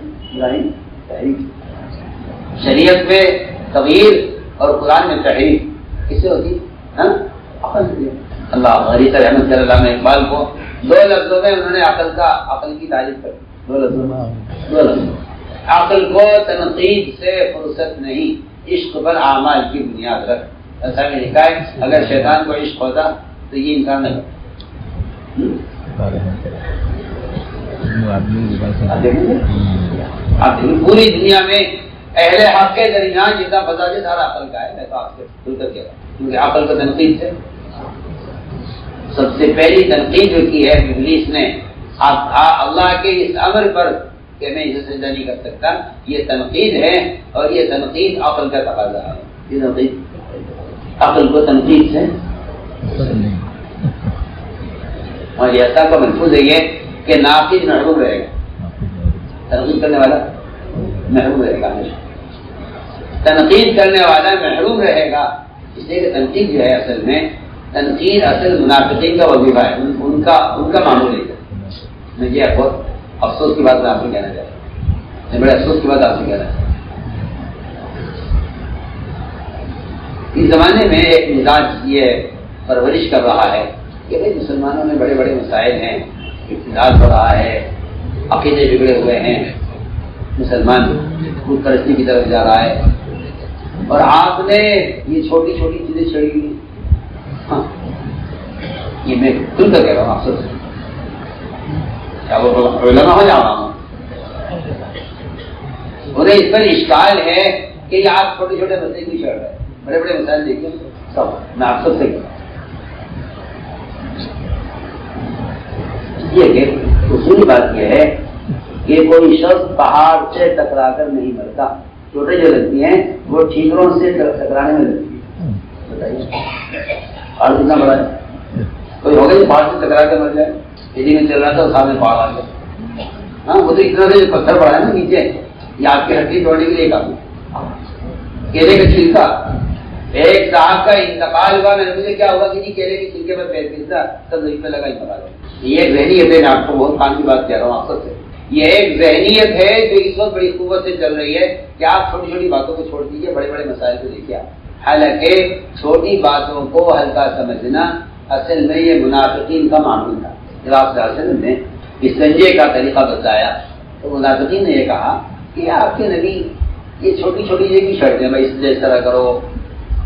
A: شریعت میں تغییر اور قرآن میں تحریف کس سے ہوتی ہے؟ عقل سے. اللہ غریب رحمت اللہ نے اقبال کو 2 لفظوں میں انہوں نے عقل کی تعریف کر. 2 لفظ. عقل کو تنقید سے فرصت نہیں، عشق پر اعمال کی بنیاد رکھ. ایسا میں لکھا ہے اگر شیطان کو عشق ہوتا تو یہ انکار نہ کرتا. آپ دیکھیں پوری دنیا میں اہل حق کے درمیان جتنا فساد سارا عقل کا ہے. میں تو آپ سے کھل کر کہہ رہا ہوں کیونکہ عقل کو تنقید سے سب سے پہلی تنقید جو کی ہے ابلیس نے اللہ کے اس امر پر کہ میں اسے سجدہ نہیں کر سکتا، یہ تنقید ہے اور یہ تنقید عقل کا تقاضا ہے. یہ تنقید عقل کو تنقید سے اور ایسا کا محفوظ ہے یہ کہ ناقد محروم رہے گا، تنقید کرنے والا محروم رہے گا. تنقید کرنے والا محروم رہے گا، اس لیے کہ تنقید جو ہے اصل میں تنقید اصل منافقین کا وظیفہ ہے، ان کا معمول ہے. میں یہ بہت افسوس کی بات میں آپ سے کہنا چاہتا ہوں، میں بڑے افسوس کی بات آپ سے کہنا چاہتا ہوں. اس زمانے میں ایک مزاج یہ پرورش کر رہا ہے کہ بھائی مسلمانوں میں بڑے بڑے مسائل ہیں، اقتدار ہو رہا ہے، عقیدے بگڑے ہوئے ہیں، مسلمان خود پرستی کی طرف جا رہا ہے اور آپ نے یہ چھوٹی چھوٹی چیزیں چھڑی ہوئی. ہاں یہ میں کھل کر کہہ رہا ہوں آپ سے، کیا وہ علماء ہو جا رہا ہوں. انہیں اس پر اشکال ہے کہ یہ آپ چھوٹے چھوٹے مسئلے کیوں چھڑ رہے ہیں، بڑے بڑے مسائل دیکھیے سب. میں آپ سب سے کہہ رہا ہوں یہ کہ اصولی بات یہ ہے کہ کوئی شخص پہاڑ سے ٹکرا کر نہیں مرتا. چھوٹے جو لگتی ہیں وہ ٹھیکروں سے ٹکرانے میں لگتی ہے. بتائیے اور کتنا بڑا ہے؟ کوئی ہوگا جو پہاڑ سے ٹکرا کر مر جائے. دلی میں چل رہا تھا سامنے پہاڑ آ گیا. ہاں وہ تو اتنا سے پتھر پڑا ہے نا نیچے، یہ آپ کی ہڈی توڑنے کے لیے کافی. کیلے کا چھلکا، ایک صاحب کا انتقال ہوا، میں نے مجھے کیا ہوا کہ جی کیلے کے چھلکے پر پیر پھسا تب زمین پہ لگا ہی پڑا. یہ ایک ذہنیت ہے، میں آپ کو بہت کام کی بات کہہ رہا ہوں آپ سب سے. یہ ایک ذہنیت ہے جو اس وقت بڑی قوت سے چل رہی ہے کہ آپ چھوٹی چھوٹی باتوں کو چھوڑ دیجیے، بڑے بڑے مسائل کو دیکھیے. حالانکہ چھوٹی باتوں کو ہلکا سمجھنا اصل میں یہ منافقین کا معمول تھا. جب آپ صلی اللہ علیہ وسلم نے اس سنجے کا طریقہ بتایا تو منافقین نے یہ کہا کہ آپ کے نبی یہ چھوٹی چھوٹی چیزیں کی شرط ہیں، بھائی اس طرح کرو،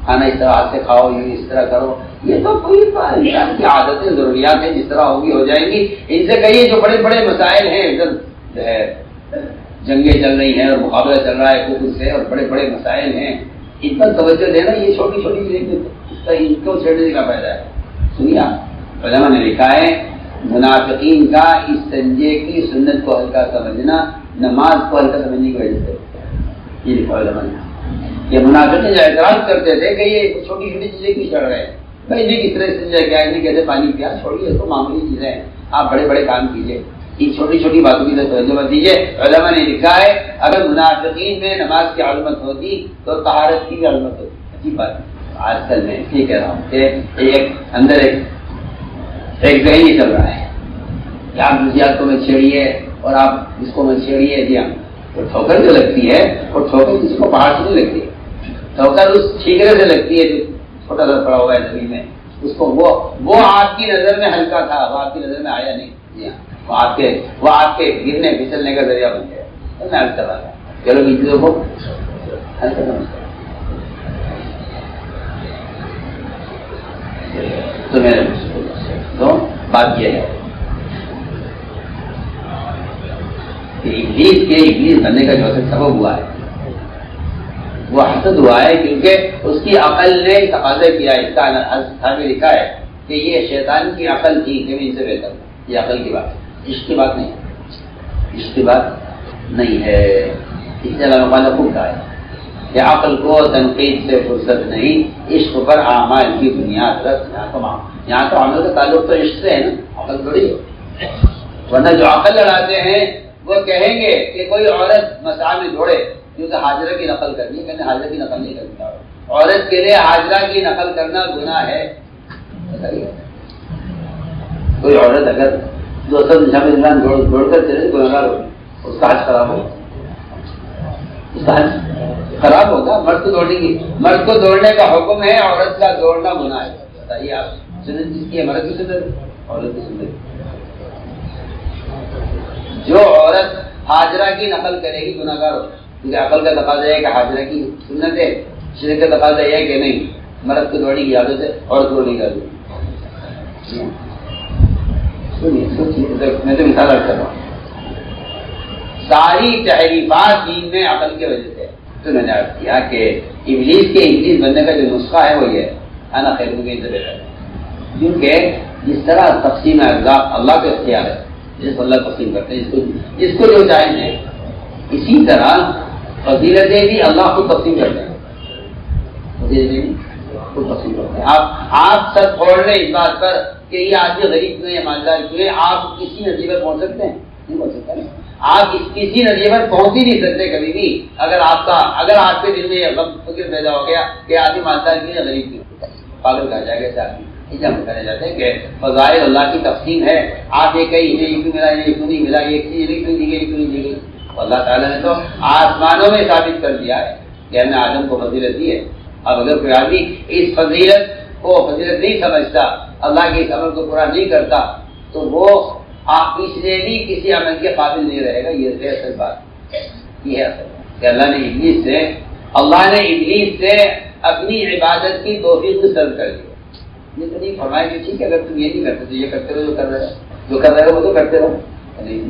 A: کھانا اس طرح ہاتھ سے کھاؤ، یہ اس طرح کرو، یہ تو کوئی انسان کی عادتیں ضروریات ہیں، جس طرح ہوگی ہو جائیں گی۔ ان سے کہیے جو بڑے بڑے مسائل ہیں، ادھر جو ہے جنگیں چل رہی ہیں اور مقابلہ چل رہا ہے کفر سے، اور بڑے بڑے مسائل ہیں، ان پر توجہ دینا، یہ چھوٹی چھوٹی چیزیں ان کو چھیڑنے کا فائدہ ہے۔ سنیے، علماء نے لکھا ہے منافقین کا استنجے کی سنت کو ہلکا سمجھنا نماز کو ہلکا سمجھنے کی وجہ سے، یہ لکھا علماء نے۔ یہ منافقین جو اعتراض کرتے تھے کہ یہ چھوٹی چھوٹی چیزیں کیوں چڑھ رہے ہیں، بھائی جی کس طرح استنجا کیا ہے، کیسے پانی پیا، چھوڑیے اس کو، معمولی چیزیں ہیں، آپ بڑے بڑے کام کیجیے، ان چھوٹی چھوٹی باتوں کی توجہ مت دیجیے۔ علماء نے لکھا ہے اگر منافقین میں نماز کی علامت ہوتی تو طہارت کی بھی علامت ہوتی۔ عجیب بات ہے، آج کل میں یہ کہہ رہا ہوں کہ ایک اندر ایک ذہنی چل رہا ہے کہ آپ جزیات کو میں چھیڑیے اور آپ اس کو میں چھیڑیے، جی ہاں، تو ٹھوکر جو لگتی ہے وہ ٹھوکر کسی کو پہاڑ سے نہیں لگتی ہے، ٹھوکر اس ٹھیکرے سے لگتی ہے جو چھوٹا سا پڑا ہوا ہے زمین میں، اس کو وہ آپ کی نظر میں ہلکا تھا، وہ آپ کی نظر میں آیا نہیں، جی ہاں، وہ آپ کے گرنے پھسلنے کا ذریعہ بن گیا، میں ہلکا رہا، چلو ان چیزوں کو ہلکا سمجھتا تو میرے تو بات یہ ہے کہ ابلیس بننے کا جو سبب ہوا ہے وہ حسد ہوا ہے، کیونکہ اس کی عقل نے تقاضا کیا، اس کا میں لکھا ہے کہ یہ شیطان کی عقل تھی کہ ان سے بہتر، یہ عقل کی بات ہے، عشق کی بات نہیں، عشق کی بات نہیں ہے۔ اس سے اللہ تعالیٰ خوب کہا ہے کہ عقل کو تنقید سے فرصت نہیں، عشق پر اعمال کی بنیاد رکھ۔ یہاں تو عمل کا تعلق تو عشق سے ہے نا، عقل تھوڑی ہے، ورنہ جو عقل لڑاتے ہیں وہ کہیں گے کہ کوئی عورت مسعی میں دوڑے کیونکہ حاجرہ کی نقل کرنی ہے، کہنے حاجرہ کی نقل نہیں کرتا، عورت کے لیے حاجرہ کی نقل کرنا گناہ ہے۔ کوئی عورت اگر دوڑ کر چلے گناہگار ہوگی، اس کا حج خراب ہوگا، اس کا حج خراب ہوگا۔ مرد کو دوڑنے کا حکم ہے، عورت کا دوڑنا گناہ ہے۔ بتائیے آپ سنت جس کی ہے، مرد کی سنت، عورت کی سنت۔ جو عورت حاجرہ کی نقل کرے گی گناہگار ہوگا، کیونکہ عقل کا تقاضا ہے کہ حاجرہ کی سنت ہے، شرک کا تقاضا یہ ہے کہ نہیں، مرد کو دوڑنے کی عادت ہے، عورت کو نہیں کرتی۔ میں تو مثال رکھ رہا ہوں، ساری تحریفات دین میں عقل کی وجہ سے۔ تو میں نے عرض کیا کہ ابلیس بننے کا جو نسخہ ہے وہ یہ ہے، انا خیر منہ سے بہتر ہے، کیونکہ جس طرح تقسیم ارزاق اللہ کا اختیار ہے، جس اللہ تقسیم کرتے ہیں جس کو جو چاہیں گے، اسی طرح فضیلتیں بھی اللہ خود تقسیم کرتے ہیں، فضیلتیں خود تقسیم کرتے ہیں۔ آپ سب چھوڑ لیں اس بات پر کہ یہ آدمی غریب کیوں ہے، مالدار کیوں ہے، آپ کسی نتیجے پر پہنچ سکتے ہیں؟ نہیں پہنچ سکتے نا، آپ کسی نتیجے پر پہنچ ہی نہیں سکتے کبھی بھی، اگر آپ کے دل میں یہ فکر پیدا ہو گیا کہ آدمی مالدار کیوں ہے، غریب کیوں، پاگل کہا جائے گا ایسے آدمی۔ اس ہم کہنے جاتے ہیں کہ فضائل اللہ کی تقسیم ہے، آپ یہ کہیں انہیں یہ کیوں ملا، انہیں کیوں نہیں ملا، یہ چیز کیوں دی گئی، کیوں نہیں دی گئی۔ اللہ تعالیٰ نے تو آسمانوں میں ثابت کر دیا ہے کہ ہم نے آدم کو فضیلت دی ہے۔ اب اگر کوئی آدمی اس فضیلت کو فضیلت نہیں سمجھتا، اللہ کے اس عمل کو پورا نہیں کرتا، تو وہ اس لیے بھی کسی عمل کے قابل نہیں رہے گا۔ یہ ہے اصل بات، یہ ہے اصل بات کہ اللہ نے ابلیس سے اپنی عبادت کی توفیق سلب کر دی۔ یہ تو نہیں فرمایا کہ ٹھیک ہے اگر تم یہ نہیں کرتے تو یہ کرتے رہو، جو کر رہے ہو وہ تو کرتے رہو۔ نہیں،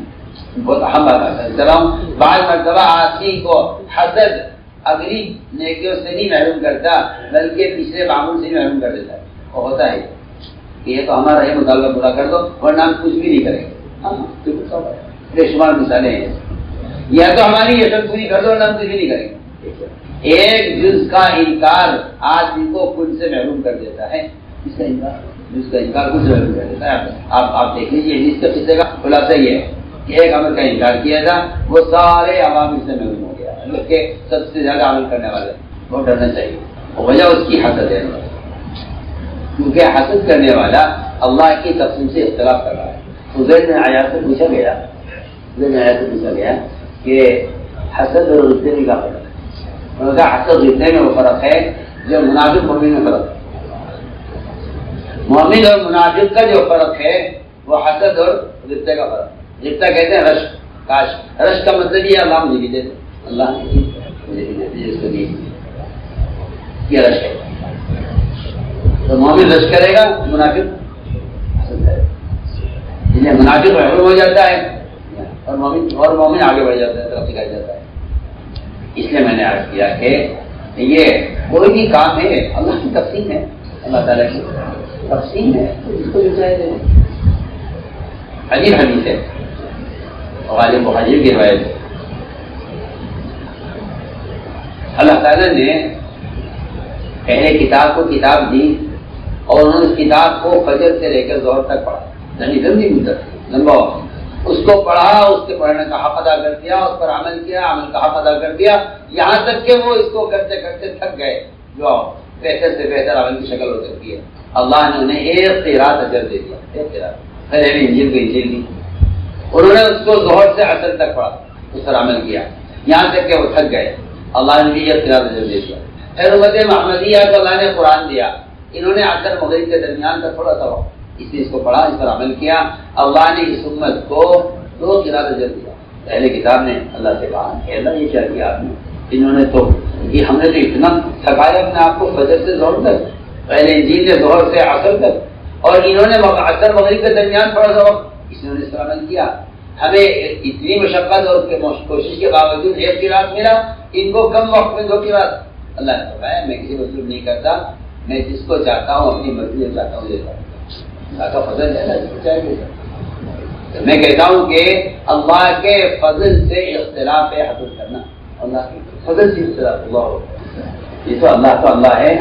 A: بہت اہم بات آتا ہے۔ بعض مرتبہ آدمی کو حسد اگلی نیکیوں سے نہیں محروم کرتا بلکہ پچھلے معمول سے محروم کر دیتا ہے۔ وہ ہوتا ہے کہ یہ تو ہمارا یہ مطالبہ پورا کر دو ورنہ ہم کچھ بھی نہیں کریں گے۔ بے شمار مثالیں ہیں، یا تو ہماری یہ سب پوری کر دو ورنہ ہم کچھ بھی نہیں کریں گے۔ ایک جز کا انکار آدمی کو کل سے محروم کر دیتا ہے، اس کا انکار کچھ سے محروم کر دیتا ہے۔ آپ دیکھ لیجیے اس کے قصے کا خلاصہ یہ ہے کہ ایک عمل کا انکار کیا تھا، وہ سارے عوام سے محروم ہو گیا، کہ سب سے زیادہ عمل کرنے والے وہ ڈرنا چاہیے۔ وجہ اس کی حسد ہے، کیونکہ حسد کرنے والا اللہ کی تقسیم سے اختلاف کر رہا ہے۔ حضیر نے آیات سے پوچھا گیا کہ حسد اور غصے میں کیا فرق ہے؟ انہوں نے کہا حسد غصے میں وہ فرق ہے جو منافق مومن میں فرق ہے۔ مومن اور منافق کا جو فرق ہے وہ حسد اور غصے کا فرق ہے۔ غصہ کہتے ہیں رشک، کاش، رشک کا مطلب یہ اللہ مجھے بھی دے دے، اللہ مجھے بھی جس کو نہیں یہ رش ہے تو مومن رش کرے گا، منافق حسد کرے گا، جنہیں منافق محروم ہو جاتا ہے اور مومن آگے بڑھ جاتا ہے، ترقی کر جاتا ہے۔ اس لیے میں نے عرض کیا کہ یہ کوئی بھی کام ہے اللہ کی تقسیم ہے، اللہ تعالیٰ کی تقسیم ہے، جس کو جو چاہے دے۔ عجیب حدیث ہے، غالب بخاری کی روایت ہے، اللہ تعالیٰ نے پہلے کتاب کو کتاب دی اور انہوں نے اس کتاب کو فجر سے لے کر ظہر تک پڑھا، یعنی لمبی مدت لمبا اس کو پڑھا، اس کے پڑھنے کا حق ادا کر دیا، اس پر عمل کیا، عمل کا حق ادا کر دیا، یہاں تک کہ وہ اس کو کرتے کرتے تھک گئے، جو بہتر سے بہتر عمل کی شکل ہو سکتی ہے۔ اللہ نے انہیں ایک قرات اجر دے دیا، ایک قرات، پھر انجیل کو انجیل دی، انہوں نے اس کو ظہر سے عصر تک پڑھا، اس پر عمل کیا، یہاں تک کہ وہ تھک گئے، اللہ نے بھی ایک قرات اجر دے دیا۔ پھر امت محمدیہ کو اللہ نے قرآن دیا، انہوں نے عصر مغرب کے درمیان کا تھوڑا سا وقت اس نے اس کو پڑھا، اس پر عمل کیا، اللہ نے اس امت کو 2 قرات اجر دیا۔ پہلے کتاب نے اللہ سے کہا کہ اللہ یہ کیا کیا آپ نے، انہوں نے تو یہ ہم نے تو اتنا تھکایا اپنے آپ کو فجر سے ظہر تک، پہلے انجیل سے ظہر سے عصر تک، اور انہوں نے عصر مغرب کے درمیان تھوڑا سا وقت اس نے اس پر عمل کیا۔ ہمیں اتنی مشقت اور کوشش کے باوجود ایک قرات ملا، ان کو کم وقت میں 2 قرات۔ اللہ نے فرمایا میں کسی کو ظلم نہیں کرتا، میں جس کو چاہتا ہوں اپنی مرضی سے چاہتا ہوں دیتا ہوں، اللہ کا فضل ہے، جس کو چاہے دیتا ہوں۔ میں کہتا ہوں کہ اللہ کے فضل سے اختلاف حاصل کرنا، اللہ کے فضل سے اختلاف اللہ ہو، یہ تو اللہ ہے۔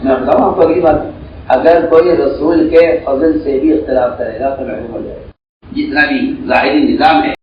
A: میں بتاؤں آپ کو اگلی بات، اگر کوئی رسول کے فضل سے بھی اختلاف کرے گا تو محروم ہو جائے گا۔ جتنا بھی ظاہری نظام ہے